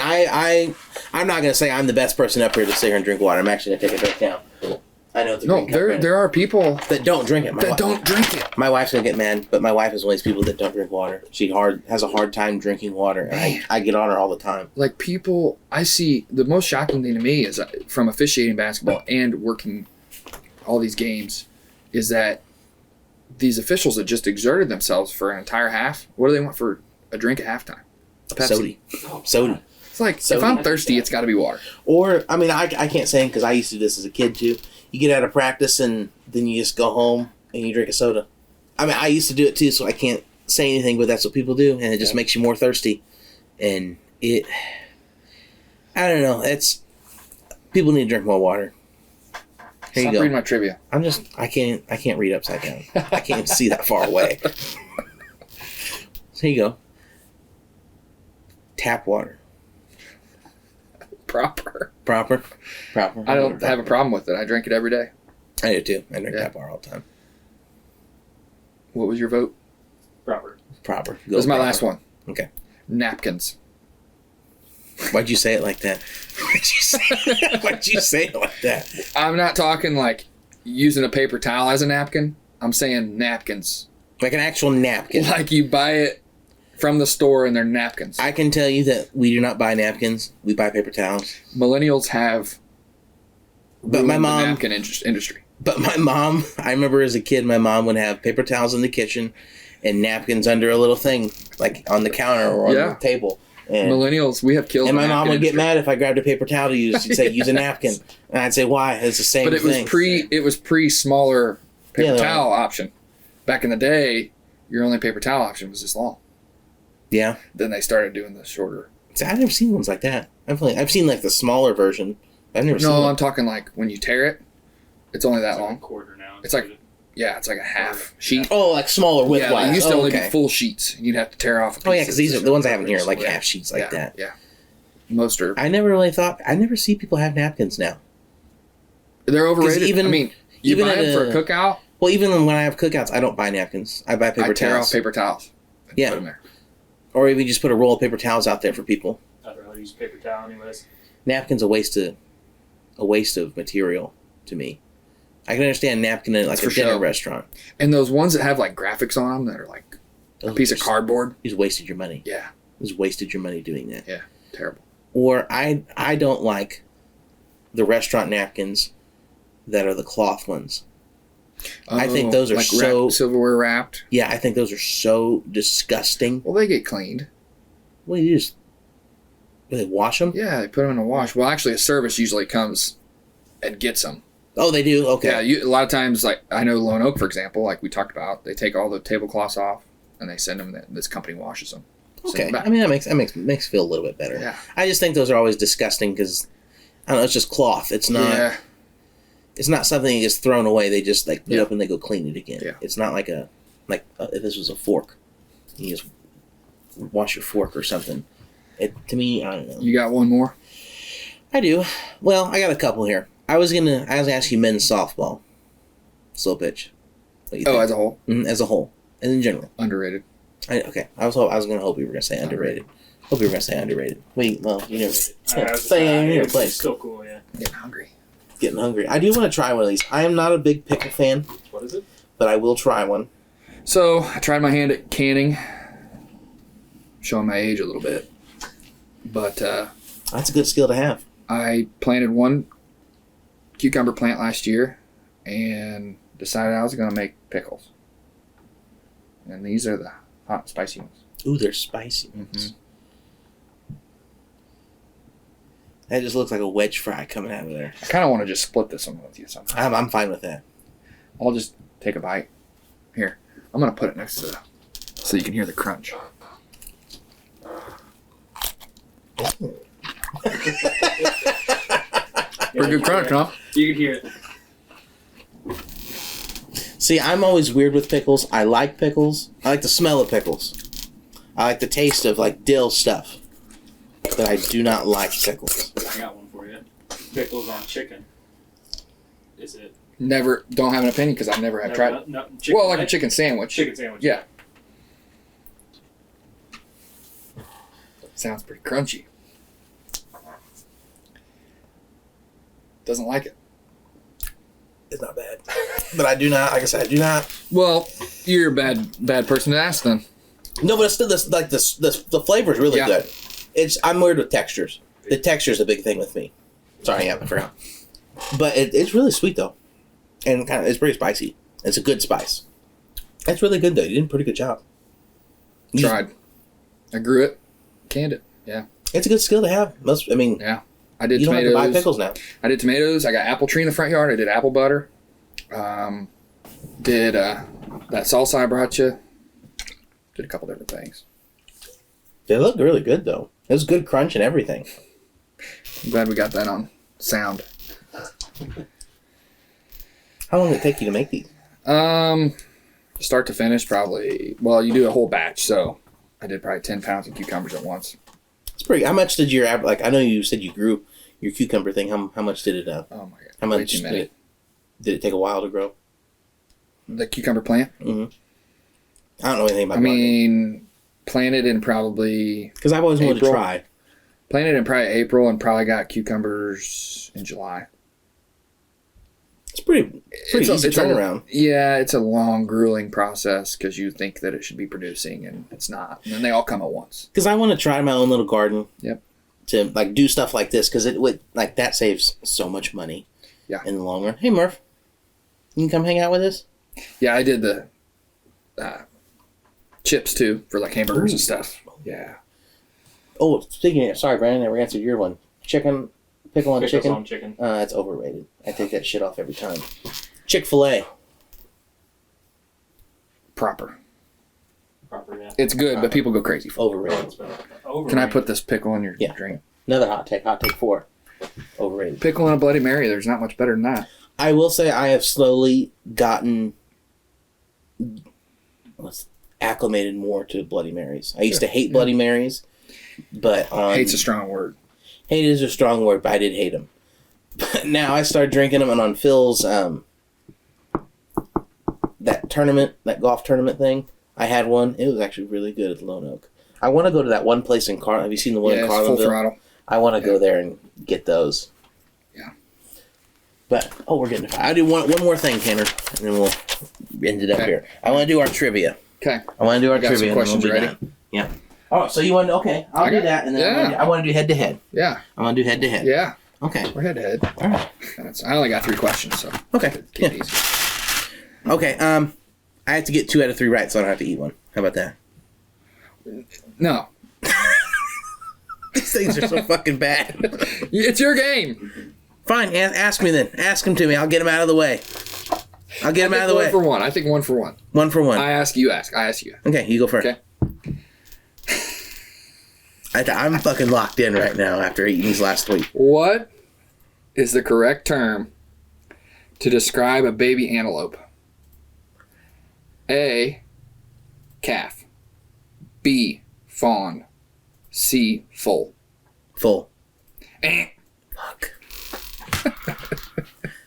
Speaker 1: I'm not gonna say I'm the best person up here to sit here and drink water. I'm actually gonna take a drink now. I know.
Speaker 2: There are people
Speaker 1: that don't drink it.
Speaker 2: Don't drink it.
Speaker 1: My wife's gonna get mad, but my wife is one of these people that don't drink water. She has a hard time drinking water, and I get on her all the time.
Speaker 2: Like people, I see the most shocking thing to me is from officiating basketball and working all these games, is that these officials that just exerted themselves for an entire half. What do they want for a drink at halftime?
Speaker 1: Pepsi. Soda.
Speaker 2: It's like if I'm thirsty, it's got to be water.
Speaker 1: Or I mean, I can't say because I used to do this as a kid too. You get out of practice and then you just go home and you drink a soda. I mean, I used to do it too, so I can't say anything, but that's what people do, and it just makes you more thirsty. And I don't know. People need to drink more water. Here you go.
Speaker 2: Reading my trivia.
Speaker 1: I can't read upside down. I can't even see that far away. So here you go. Tap water.
Speaker 2: Proper.
Speaker 1: I
Speaker 2: don't have a problem with it. I drink it every day.
Speaker 1: I do too. I drink tap water all the time.
Speaker 2: What was your vote?
Speaker 3: Proper.
Speaker 2: This is my last one.
Speaker 1: Okay.
Speaker 2: Napkins.
Speaker 1: Why'd you say it like that? Why'd you say it like that?
Speaker 2: I'm not talking like using a paper towel as a napkin. I'm saying napkins.
Speaker 1: Like an actual napkin.
Speaker 2: Like you buy it from the store and they're napkins.
Speaker 1: I can tell you that we do not buy napkins. We buy paper towels.
Speaker 2: Millennials have
Speaker 1: the
Speaker 2: napkin industry.
Speaker 1: But my mom, I remember as a kid, my mom would have paper towels in the kitchen and napkins under a little thing, like on the counter or on the table. And
Speaker 2: millennials, we have killed.
Speaker 1: And my mom would get mad if I grabbed a paper towel to use. She'd say, "Use a napkin," and I'd say, "Why?" It's the same thing.
Speaker 2: But it was pre smaller paper towel option. Back in the day, your only paper towel option was this long. Yeah. Then they started doing the shorter.
Speaker 1: See, I've never seen ones like that. I've seen like the smaller version. I've never seen.
Speaker 2: No, I'm talking like when you tear it, it's only that long.
Speaker 3: A quarter now.
Speaker 2: It's like it's like a half sheet.
Speaker 1: Oh, like smaller width.
Speaker 2: Yeah, it used to only be full sheets. You'd have to tear off.
Speaker 1: Oh yeah, because these are the ones I have in here, like half sheets like that.
Speaker 2: Yeah. Most are.
Speaker 1: I never really thought. I never see people have napkins now.
Speaker 2: They're overrated. You buy them for a cookout.
Speaker 1: Well, even when I have cookouts, I don't buy napkins. I buy paper towels.
Speaker 2: Tear off paper towels.
Speaker 1: Yeah.
Speaker 2: Put them there.
Speaker 1: Or even just put a roll of paper towels out there for people.
Speaker 3: I'd rather use paper towel anyways.
Speaker 1: Napkins a waste of material to me. I can understand napkin in like a dinner restaurant.
Speaker 2: And those ones that have like graphics on them that are like a piece of cardboard.
Speaker 1: You just wasted your money.
Speaker 2: Yeah.
Speaker 1: You just wasted your money doing that.
Speaker 2: Yeah. Terrible.
Speaker 1: Or I don't like the restaurant napkins that are the cloth ones. I think those are
Speaker 2: like
Speaker 1: so
Speaker 2: silverware wrapped.
Speaker 1: Yeah, I think those are so disgusting.
Speaker 2: Well, they get cleaned.
Speaker 1: Well, you just do they wash them?
Speaker 2: Yeah, they put them in a wash. Well, actually, a service usually comes and gets them.
Speaker 1: Oh, they do. Okay.
Speaker 2: Yeah, a lot of times, like I know Lone Oak, for example, like we talked about, they take all the tablecloths off and they send them. This company washes them.
Speaker 1: Okay. I mean, that makes me feel a little bit better.
Speaker 2: Yeah.
Speaker 1: I just think those are always disgusting because I don't know. It's just cloth. It's not.
Speaker 2: Yeah.
Speaker 1: It's not something that gets thrown away. They just like put it up and they go clean it again.
Speaker 2: Yeah.
Speaker 1: It's not like if this was a fork, you just wash your fork or something. To me, I don't know.
Speaker 2: You got one more?
Speaker 1: I do. Well, I got a couple here. I was gonna ask you men's softball, slow pitch. What do you think?
Speaker 2: As a whole?
Speaker 1: As a whole, and in general.
Speaker 2: Underrated.
Speaker 1: Okay. I was gonna hope you were gonna say underrated. Hope you were gonna say underrated. Wait, well, you never say
Speaker 3: it's still cool. Yeah.
Speaker 2: Getting hungry.
Speaker 1: I do want to try one of these. I am not a big pickle fan.
Speaker 3: What is it?
Speaker 1: But I will try one.
Speaker 2: So I tried my hand at canning. Showing my age a little bit. But
Speaker 1: that's a good skill to have.
Speaker 2: I planted one cucumber plant last year and decided I was going to make pickles. And these are the hot, spicy ones.
Speaker 1: Ooh, they're spicy ones. Mm-hmm. That just looks like a wedge fry coming out of there.
Speaker 2: I kind of want to just split this one with you somehow.
Speaker 1: I'm fine with that.
Speaker 2: I'll just take a bite. Here, I'm going to put it next to so you can hear the crunch. Pretty good crunch, huh?
Speaker 3: You can hear it.
Speaker 1: See, I'm always weird with pickles. I like pickles. I like the smell of pickles. I like the taste of like dill stuff. But I do not like pickles.
Speaker 3: I got one for you. Pickles on chicken. Is it?
Speaker 2: Don't have an opinion because I've never tried it.
Speaker 3: No,
Speaker 2: well, like a chicken sandwich.
Speaker 3: Chicken sandwich.
Speaker 2: Yeah. Sounds pretty crunchy. Doesn't like it.
Speaker 1: It's not bad. But I do not, like I said, I do not.
Speaker 2: Well, you're a bad person to ask then.
Speaker 1: No, but it's still the flavor is really good. I'm weird with textures. The texture is a big thing with me. Sorry, I forgot. But it's really sweet though, and it's pretty spicy. It's a good spice. It's really good though. You did a pretty good job.
Speaker 2: Tried. I grew it, canned it. Yeah.
Speaker 1: It's a good skill to have.
Speaker 2: Yeah. I did tomatoes.
Speaker 1: You don't have to buy pickles now.
Speaker 2: I did tomatoes. I got apple tree in the front yard. I did apple butter. Did that salsa I brought you. Did a couple different things.
Speaker 1: They look really good though. It was good crunch and everything.
Speaker 2: I'm glad we got that on sound.
Speaker 1: How long did it take you to make these?
Speaker 2: Start to finish, probably. Well, you do a whole batch, so I did probably 10 pounds of cucumbers at once.
Speaker 1: It's pretty. How much did your I know you said you grew your cucumber thing. How much did it?
Speaker 2: Oh my god!
Speaker 1: How much did it take a while to grow?
Speaker 2: The cucumber plant.
Speaker 1: Mm-hmm. I don't know anything about.
Speaker 2: Planted in probably
Speaker 1: because I've always wanted to try.
Speaker 2: Planted in probably April and probably got cucumbers in July.
Speaker 1: It's pretty easy turnaround.
Speaker 2: Yeah, it's a long, grueling process because you think that it should be producing and it's not. And then they all come at once.
Speaker 1: Because I want to try my own little garden.
Speaker 2: Yep.
Speaker 1: To like do stuff like this because it would like that saves so much money.
Speaker 2: Yeah.
Speaker 1: In the long run. Hey Murph, you can come hang out with us.
Speaker 2: Yeah, I did the chips too for like hamburgers and stuff. Yeah.
Speaker 1: Oh, speaking of, sorry, Brandon, I never answered your one. Pickle on
Speaker 3: Pickles
Speaker 1: chicken.
Speaker 3: on chicken.
Speaker 1: It's overrated. I take that shit off every time. Chick-fil-A.
Speaker 2: Proper.
Speaker 3: Yeah.
Speaker 2: It's good, but people go crazy for it.
Speaker 1: Overrated.
Speaker 2: Can I put this pickle in your drink?
Speaker 1: Another hot take. Hot take 4. Overrated.
Speaker 2: Pickle and a Bloody Mary. There's not much better than that.
Speaker 1: I will say I have slowly gotten acclimated more to Bloody Marys. I used to hate Bloody Marys, but
Speaker 2: hate's a strong word.
Speaker 1: Hate is a strong word, but I did hate them. But now I started drinking them, and on Phil's that golf tournament thing, I had one. It was actually really good at the Lone Oak. I want to go to that one place in Have you seen the one in Carlinville?
Speaker 2: Full Throttle.
Speaker 1: I want to go there and get those.
Speaker 2: Yeah.
Speaker 1: But we're getting. I'll do one more thing, Tanner, and then we'll end it up here. I want to do our trivia.
Speaker 2: Okay.
Speaker 1: I want to do our trivia.
Speaker 2: Some questions
Speaker 1: and we'll
Speaker 2: ready.
Speaker 1: Yeah. Oh, so you want? Okay, I'll do that, and then I want to do head to head.
Speaker 2: Yeah.
Speaker 1: I want to do head to head.
Speaker 2: Yeah.
Speaker 1: Okay.
Speaker 2: We're head to head.
Speaker 1: All right.
Speaker 2: I only got 3 questions, so.
Speaker 1: Okay.
Speaker 2: Keep it easy.
Speaker 1: Okay. I have to get 2 out of 3 right, so I don't have to eat one. How about that?
Speaker 2: No.
Speaker 1: These things are so fucking bad.
Speaker 2: It's your game.
Speaker 1: Fine. Ask me then. Ask them to me. I'll get them out of the way. I'll get them out of the way.
Speaker 2: 1 for 1. I think 1 for 1.
Speaker 1: 1 for 1.
Speaker 2: I ask, you ask. I ask you.
Speaker 1: Okay, you go first.
Speaker 2: Okay.
Speaker 1: I'm fucking locked in right now after eating these last 3.
Speaker 2: What is the correct term to describe a baby antelope? A, calf. B, fawn. C, foal.
Speaker 1: Full. Fuck.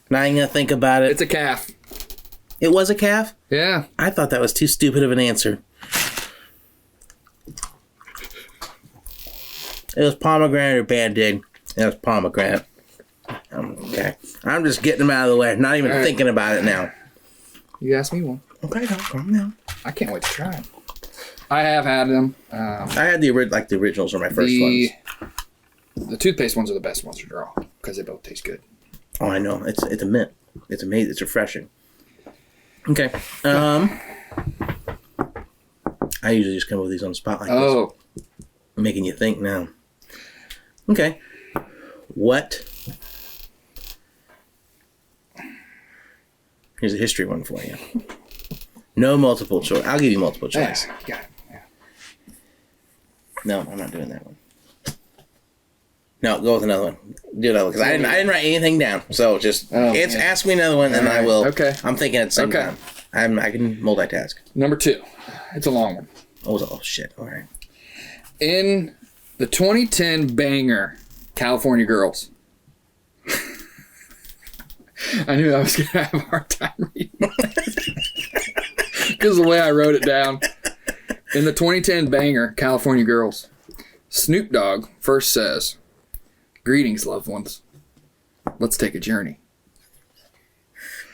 Speaker 1: Now I'm gonna think about it.
Speaker 2: It's a calf.
Speaker 1: It was a calf?
Speaker 2: Yeah.
Speaker 1: I thought that was too stupid of an answer. It was pomegranate or Band-Aid. It was pomegranate. Okay. I'm just getting them out of the way. Not even thinking about it now.
Speaker 2: You asked me one.
Speaker 1: Okay, calm down.
Speaker 2: I can't wait to try them. I have had them.
Speaker 1: I had the originals are my first ones.
Speaker 2: The toothpaste ones are the best ones to draw because they both taste good.
Speaker 1: Oh, I know. It's a mint. It's amazing. It's refreshing. Okay. I usually just come up with these on the spot like this. I'm making you think now. Okay. What? Here's a history one for you. No multiple choice. I'll give you multiple choice.
Speaker 2: Yeah, you got it. Yeah.
Speaker 1: No, I'm not doing that one. No, go with another one. Do another one because I didn't write anything down. So just ask me another one and I will. Okay. I'm thinking at the same time. I can multitask.
Speaker 2: Number 2. It's a long one.
Speaker 1: Oh shit! All right.
Speaker 2: In the 2010 banger, California Girls. I knew I was going to have a hard time reading because of the way I wrote it down. In the 2010 banger, California Girls, Snoop Dogg first says, "Greetings, loved ones. Let's take a journey."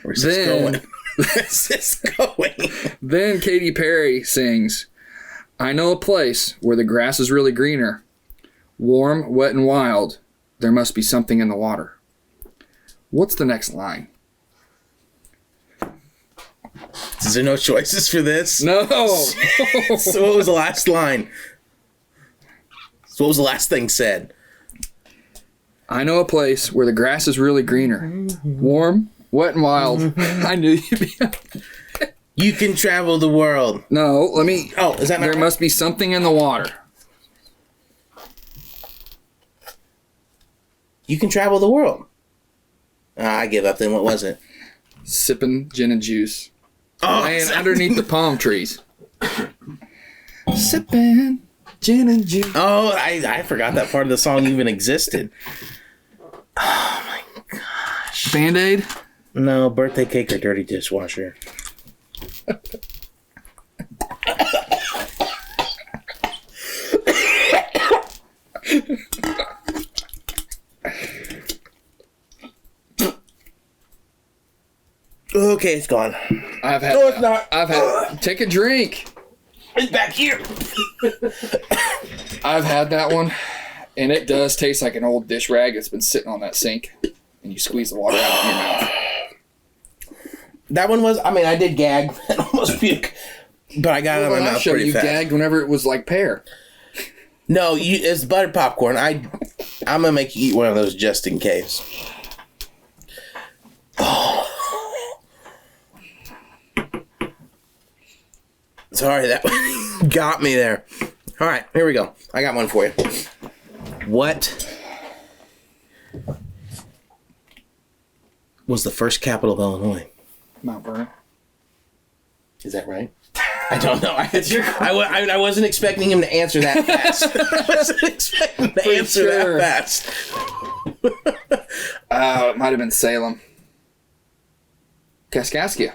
Speaker 1: Where's this going? Where's this going?
Speaker 2: Then Katy Perry sings, "I know a place where the grass is really greener. Warm, wet, and wild. There must be something in the water." What's the next line?
Speaker 1: Is there no choices for this?
Speaker 2: No.
Speaker 1: So what was the last line? So what was the last thing said?
Speaker 2: I know a place where the grass is really greener. Warm, wet, and wild. I knew you'd be...
Speaker 1: You can travel the world.
Speaker 2: No, let me...
Speaker 1: Oh, is that...
Speaker 2: There must be something in the water.
Speaker 1: You can travel the world. I give up then. What was it?
Speaker 2: Sipping gin and juice.
Speaker 1: Oh,
Speaker 2: laying underneath the palm trees. Sipping gin and juice.
Speaker 1: Oh, I forgot that part of the song even existed. Oh my gosh.
Speaker 2: Band-Aid?
Speaker 1: No, birthday cake or dirty dishwasher. Okay, it's gone.
Speaker 2: I've had.
Speaker 1: No, it's not.
Speaker 2: I've had. Take a drink.
Speaker 1: It's back here.
Speaker 2: I've had that one, and it does taste like an old dish rag that's been sitting on that sink, and you squeeze the water out of your mouth.
Speaker 1: That one was. I mean, I did gag and almost puke, but I got it out of my mouth pretty fast.
Speaker 2: You gagged whenever it was like pear.
Speaker 1: No, it's buttered popcorn. I'm gonna make you eat one of those just in case. Oh. Sorry, that got me there. All right, here we go. I got one for you. What was the first capital of Illinois?
Speaker 2: Mount Vernon.
Speaker 1: Is that right? I don't know. I wasn't expecting him to answer that fast. I wasn't expecting him to answer that fast.
Speaker 2: It might have been Salem. Kaskaskia.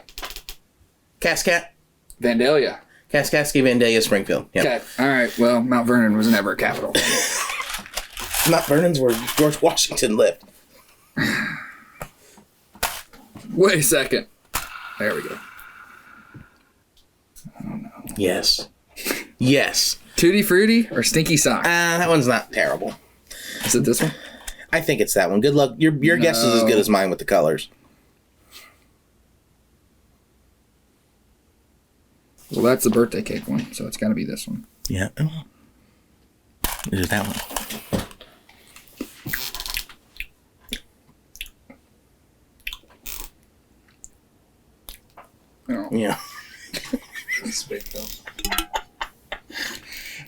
Speaker 2: Vandalia.
Speaker 1: Kaskaskia, Vandalia, Springfield. Yep.
Speaker 2: Okay. All right. Well, Mount Vernon was never a capital.
Speaker 1: Mount Vernon's where George Washington lived.
Speaker 2: Wait a second. There we go. Oh, no.
Speaker 1: Yes. Yes.
Speaker 2: Tutti Frutti or Stinky Sock?
Speaker 1: That one's not terrible.
Speaker 2: Is it this one?
Speaker 1: I think it's that one. Good luck. Your guess is as good as mine with the colors.
Speaker 2: Well, that's the birthday cake one, so it's got to be this one.
Speaker 1: Yeah. Is it that one?
Speaker 2: Oh.
Speaker 1: Yeah.
Speaker 3: It's big though.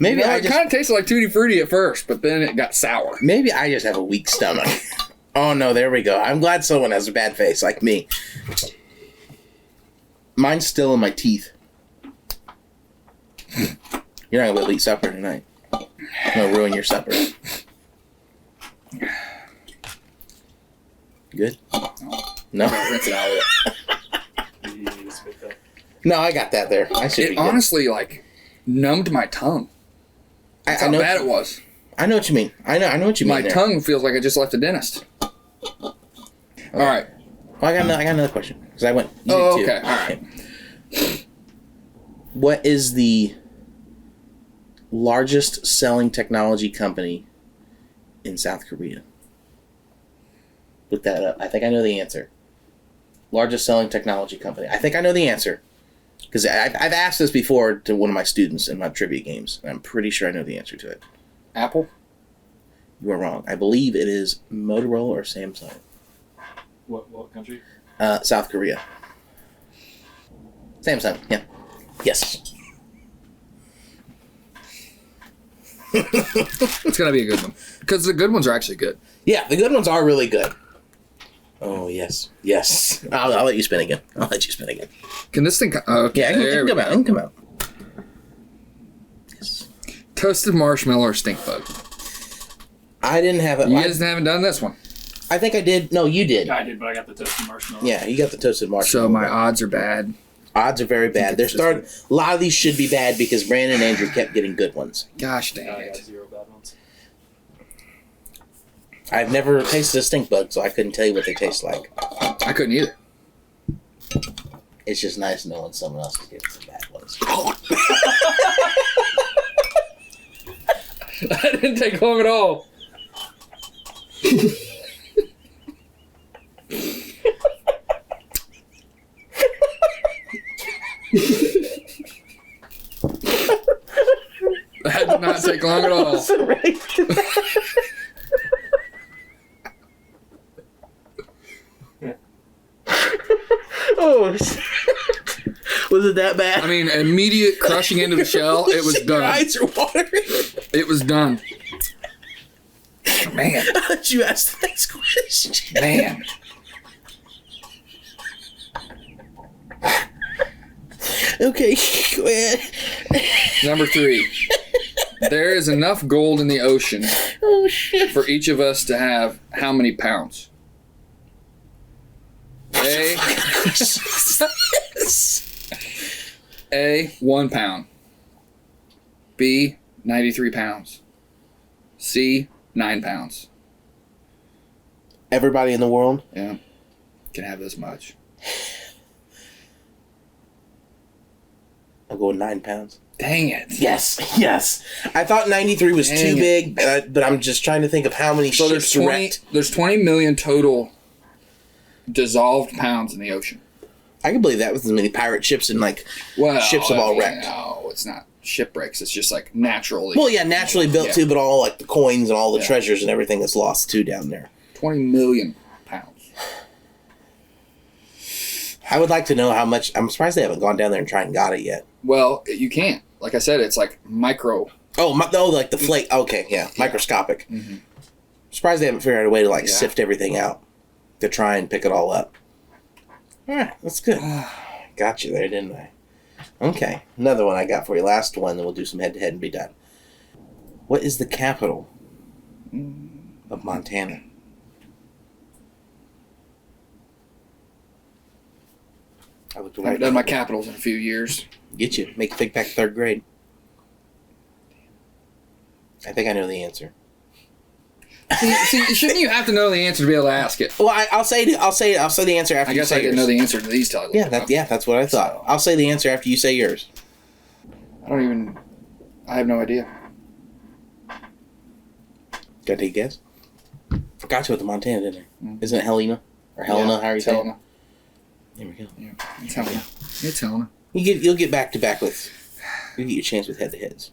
Speaker 1: Maybe
Speaker 2: it kind of tasted like Tutti Frutti at first, but then it got sour.
Speaker 1: Maybe I just have a weak stomach. Oh no, there we go. I'm glad someone has a bad face like me. Mine's still in my teeth. You're not gonna eat supper tonight. I'm gonna ruin your supper. Good? No?
Speaker 2: Rinse it out.
Speaker 1: No, I got that there. I should be good.
Speaker 2: Honestly, like, numbed my tongue. That's how bad it was.
Speaker 1: I know what you mean. I know what you mean.
Speaker 2: My tongue feels like I just left the dentist. All right.
Speaker 1: Well, I got another question. Because I went.
Speaker 2: Oh, okay. All right.
Speaker 1: What is the largest selling technology company in South Korea? Look that up. I think I know the answer. Largest selling technology company. I think I know the answer. Because I've asked this before to one of my students in my trivia games, and I'm pretty sure I know the answer to it.
Speaker 2: Apple?
Speaker 1: You are wrong. I believe it is Motorola or Samsung.
Speaker 3: What country?
Speaker 1: South Korea. Samsung, yeah. Yes.
Speaker 2: It's going to be a good one. Because the good ones are actually good.
Speaker 1: Yeah, the good ones are really good. Oh, yes. Yes. I'll let you spin again.
Speaker 2: Can this thing... Okay,
Speaker 1: yeah, it can come out. Yes.
Speaker 2: Toasted marshmallow or stink bug?
Speaker 1: I didn't have it.
Speaker 2: You guys haven't done this one.
Speaker 1: I think I did. No, you did.
Speaker 3: I did, but I got the toasted marshmallow.
Speaker 1: Yeah, you got the toasted marshmallow.
Speaker 2: So my odds are bad.
Speaker 1: Odds are very bad. A lot of these should be bad because Brandon and Andrew kept getting good ones.
Speaker 2: Gosh dang
Speaker 3: I
Speaker 2: it.
Speaker 3: got 0 bad ones.
Speaker 1: I've never tasted a stink bug, so I couldn't tell you what they taste like.
Speaker 2: I couldn't either.
Speaker 1: It's just nice knowing someone else is getting some bad ones.
Speaker 2: That didn't take long at all. That did not take long at all.
Speaker 1: Oh, was it that bad?
Speaker 2: I mean, immediate crushing into the shell. It was done.
Speaker 1: Your eyes are watering.
Speaker 2: It was done. Man.
Speaker 1: I'll let you ask the next question.
Speaker 2: Man.
Speaker 1: Okay, go ahead.
Speaker 2: Number 3. There is enough gold in the ocean for each of us to have how many pounds? A, 1 pound. B, 93 pounds. C, 9 pounds.
Speaker 1: Everybody in the world?
Speaker 2: Yeah. Can have this much.
Speaker 1: I'll go with 9 pounds.
Speaker 2: Dang it.
Speaker 1: Yes. I thought 93 was too big, but I'm just trying to think of how many ships wrecked.
Speaker 2: There's 20 million total dissolved pounds in the ocean.
Speaker 1: I can believe that with as many pirate ships and ships have all wrecked.
Speaker 2: No, it's not shipwrecks. It's just like naturally.
Speaker 1: Well, yeah, naturally built too, but all like the coins and all the treasures and everything that's lost too down there.
Speaker 2: 20 million pounds.
Speaker 1: I would like to know how much. I'm surprised they haven't gone down there and tried and got it yet.
Speaker 2: Well, you can't. Like I said, it's like micro.
Speaker 1: Oh, like the flake. Okay, yeah, microscopic. Mm-hmm. Surprised they haven't figured out a way to like sift everything out to try and pick it all up. All right, that's good. Got you there, didn't I? Okay, another one I got for you. Last one, then we'll do some head-to-head and be done. What is the capital of Montana?
Speaker 2: I haven't done my capitals in a few years.
Speaker 1: Get you. Make you think back to 3rd grade. I think I know the answer.
Speaker 2: See, shouldn't you have to know the answer to be able to ask it?
Speaker 1: Well, I'll say the answer after.
Speaker 2: I guess
Speaker 1: you say
Speaker 2: I didn't know the answer to these titles.
Speaker 1: Yeah, that's what I thought. So, I'll say the answer after you say yours.
Speaker 2: I have no idea.
Speaker 1: Got to take a guess? Forgot you with the Montana, didn't I? Isn't it Helena? Or Helena, how are you saying it? There we go.
Speaker 2: Yeah, it's Helena. It's Helena.
Speaker 1: You'll get back to back with. You'll get your chance with head-to-heads.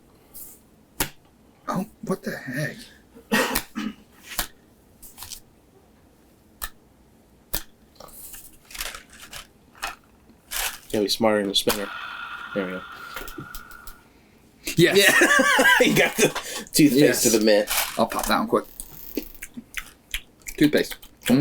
Speaker 2: Oh, what the heck?
Speaker 1: Gotta be smarter than the spinner. There we go.
Speaker 2: Yes.
Speaker 1: Yeah. You got the toothpaste to the mint.
Speaker 2: I'll pop that one quick. Toothpaste.
Speaker 1: All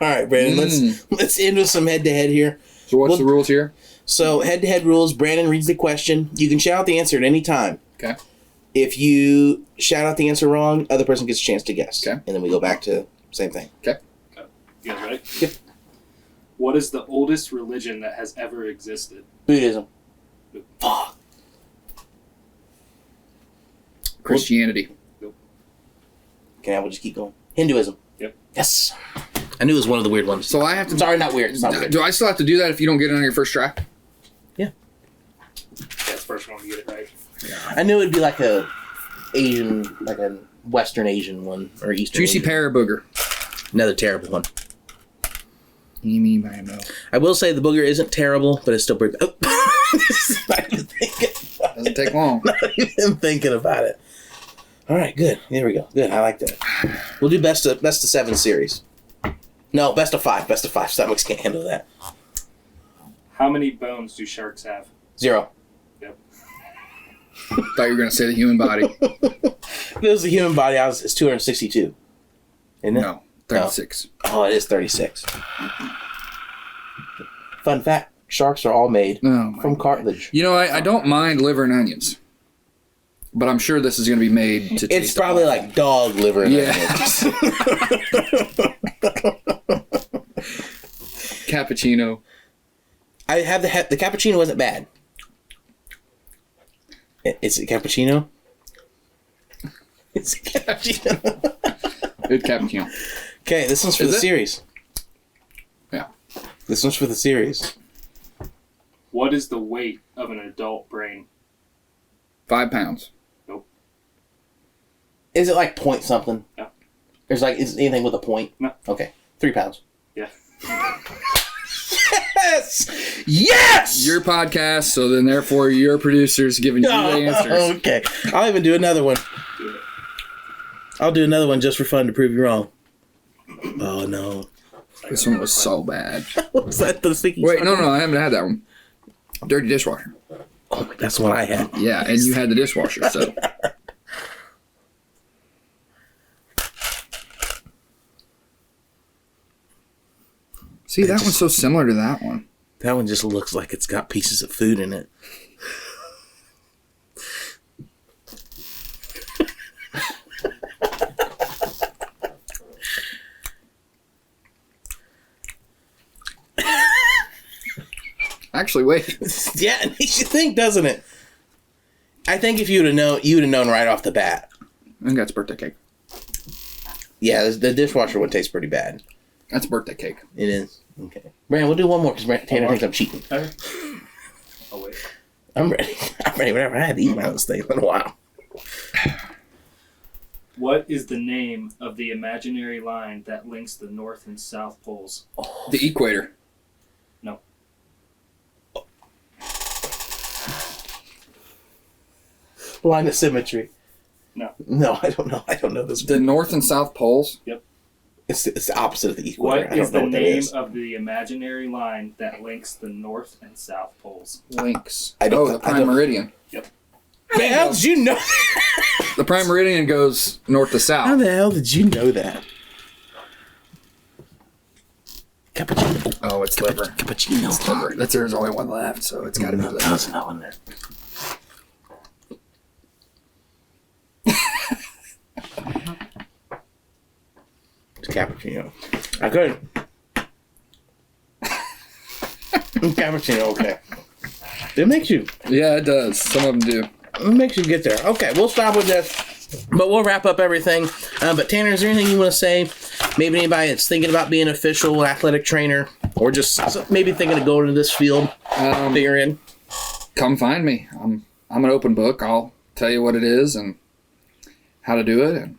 Speaker 1: right, Brandon. Let's end with some head-to-head here.
Speaker 2: So what's the rules here?
Speaker 1: So head-to-head rules. Brandon reads the question. You can shout out the answer at any time.
Speaker 2: Okay.
Speaker 1: If you shout out the answer wrong, other person gets a chance to guess. Okay. And then we go back to same thing.
Speaker 2: Okay.
Speaker 3: You guys ready?
Speaker 1: Yep.
Speaker 3: What is the oldest religion that has ever existed?
Speaker 1: Buddhism. Fuck.
Speaker 2: Christianity.
Speaker 3: Nope.
Speaker 1: Okay, we'll just keep going. Hinduism.
Speaker 3: Yep.
Speaker 1: Yes. I knew it was one of the weird ones.
Speaker 2: So I have to...
Speaker 1: Sorry, not weird. It's not weird.
Speaker 2: Do I still have to do that if you don't get it on your first try?
Speaker 1: Yeah.
Speaker 3: That's the first one to get it right.
Speaker 1: Yeah. I knew it'd be like a Asian, like a Western Asian one, or Eastern
Speaker 2: Juicy
Speaker 1: Asian.
Speaker 2: pear booger.
Speaker 1: Another terrible one.
Speaker 2: You mean by no?
Speaker 1: I will say the booger isn't terrible, but it's still pretty... Oh.
Speaker 2: Doesn't take long.
Speaker 1: Not even thinking about it. All right, good. There we go. Good. I like that. We'll do best of 7 series. No, best of 5. Best of 5. Stomachs can't handle that.
Speaker 3: How many bones do sharks have?
Speaker 1: 0.
Speaker 3: Yep.
Speaker 2: Thought you were going to say the human body.
Speaker 1: If it was the human body, it's 262. Isn't it?
Speaker 2: No, 36.
Speaker 1: No. Oh, it is 36. Fun fact, sharks are all made from cartilage.
Speaker 2: You know, I don't mind liver and onions. But I'm sure this is going to be made to taste.
Speaker 1: It's probably like dog liver and onions.
Speaker 2: Cappuccino.
Speaker 1: I have the cappuccino wasn't bad. Is it cappuccino? It's a cappuccino.
Speaker 2: Good cappuccino.
Speaker 1: Okay, this one's for the series.
Speaker 2: Yeah.
Speaker 1: This one's for the series.
Speaker 3: What is the weight of an adult brain?
Speaker 2: 5 pounds.
Speaker 3: Nope.
Speaker 1: Is it like point something?
Speaker 3: No.
Speaker 1: Is anything with a point?
Speaker 3: No.
Speaker 1: Okay. 3 pounds.
Speaker 3: Yeah.
Speaker 1: Yes! Yes!
Speaker 2: Your podcast, so then therefore your producer's giving you the answers.
Speaker 1: Okay. I'll even do another one.
Speaker 3: Do it.
Speaker 1: I'll do another one just for fun to prove you wrong. Oh, no.
Speaker 2: This one was so bad.
Speaker 1: Was that the sticky?
Speaker 2: Wait, no, I haven't had that one. Dirty dishwasher.
Speaker 1: Oh, that's what I had.
Speaker 2: Yeah, and you had the dishwasher, so. See, that one's so similar to that one.
Speaker 1: That one just looks like it's got pieces of food in it.
Speaker 2: Actually, wait.
Speaker 1: Yeah, it makes you think, doesn't it? I think if you'd have known right off the bat.
Speaker 2: I think that's birthday cake.
Speaker 1: Yeah, the dishwasher one tastes pretty bad.
Speaker 2: That's birthday cake.
Speaker 1: It is. Okay. Brandon, we'll do one more because Tanner thinks I'm cheating.
Speaker 3: Okay. Oh, wait.
Speaker 1: I'm ready. Whatever. I haven't eaten one of those things in a while.
Speaker 3: What is the name of the imaginary line that links the North and South poles?
Speaker 2: The equator.
Speaker 3: No.
Speaker 1: Line of symmetry.
Speaker 3: No,
Speaker 1: I don't know. I don't know this.
Speaker 2: The North and South poles.
Speaker 3: Yep.
Speaker 1: It's the opposite of the equator.
Speaker 3: What is the name of the imaginary line that links the North and South poles?
Speaker 2: Links.
Speaker 1: The
Speaker 2: prime meridian.
Speaker 3: Yep.
Speaker 1: How the hell did you know?
Speaker 2: The prime meridian goes north to south.
Speaker 1: How the hell did you know that? Cappuccino.
Speaker 2: Oh, it's liver.
Speaker 1: Cappuccino.
Speaker 2: It's liver. There's only one left, so it's got to be liver.
Speaker 1: There's no one there. It's cappuccino. I could. Cappuccino, okay. It makes you.
Speaker 2: Yeah, it does. Some of them do.
Speaker 1: It makes you get there. Okay, we'll stop with this. But we'll wrap up everything. But Tanner, is there anything you want to say? Maybe anybody that's thinking about being an official athletic trainer, or just maybe thinking of going into this field that you're in?
Speaker 2: Come find me. I'm an open book. I'll tell you what it is and how to do it and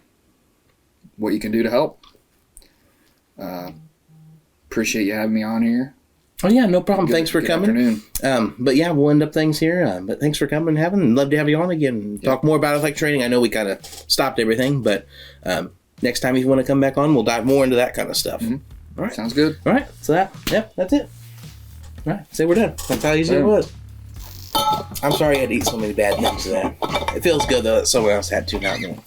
Speaker 2: what you can do to help. Appreciate you having me on here.
Speaker 1: Oh yeah, no problem. Thanks for coming.
Speaker 2: Afternoon.
Speaker 1: But yeah, we'll end up things here. But thanks for coming, love to have you on again and talk more about athletic training. I know we kind of stopped everything, but next time if you want to come back on, we'll dive more into that kind of stuff.
Speaker 2: Mm-hmm. All right, sounds good.
Speaker 1: All right, so that's it. All right, say we're done. That's how easy it was. I'm sorry I had to eat so many bad things today. It feels good though that someone else had to, not me.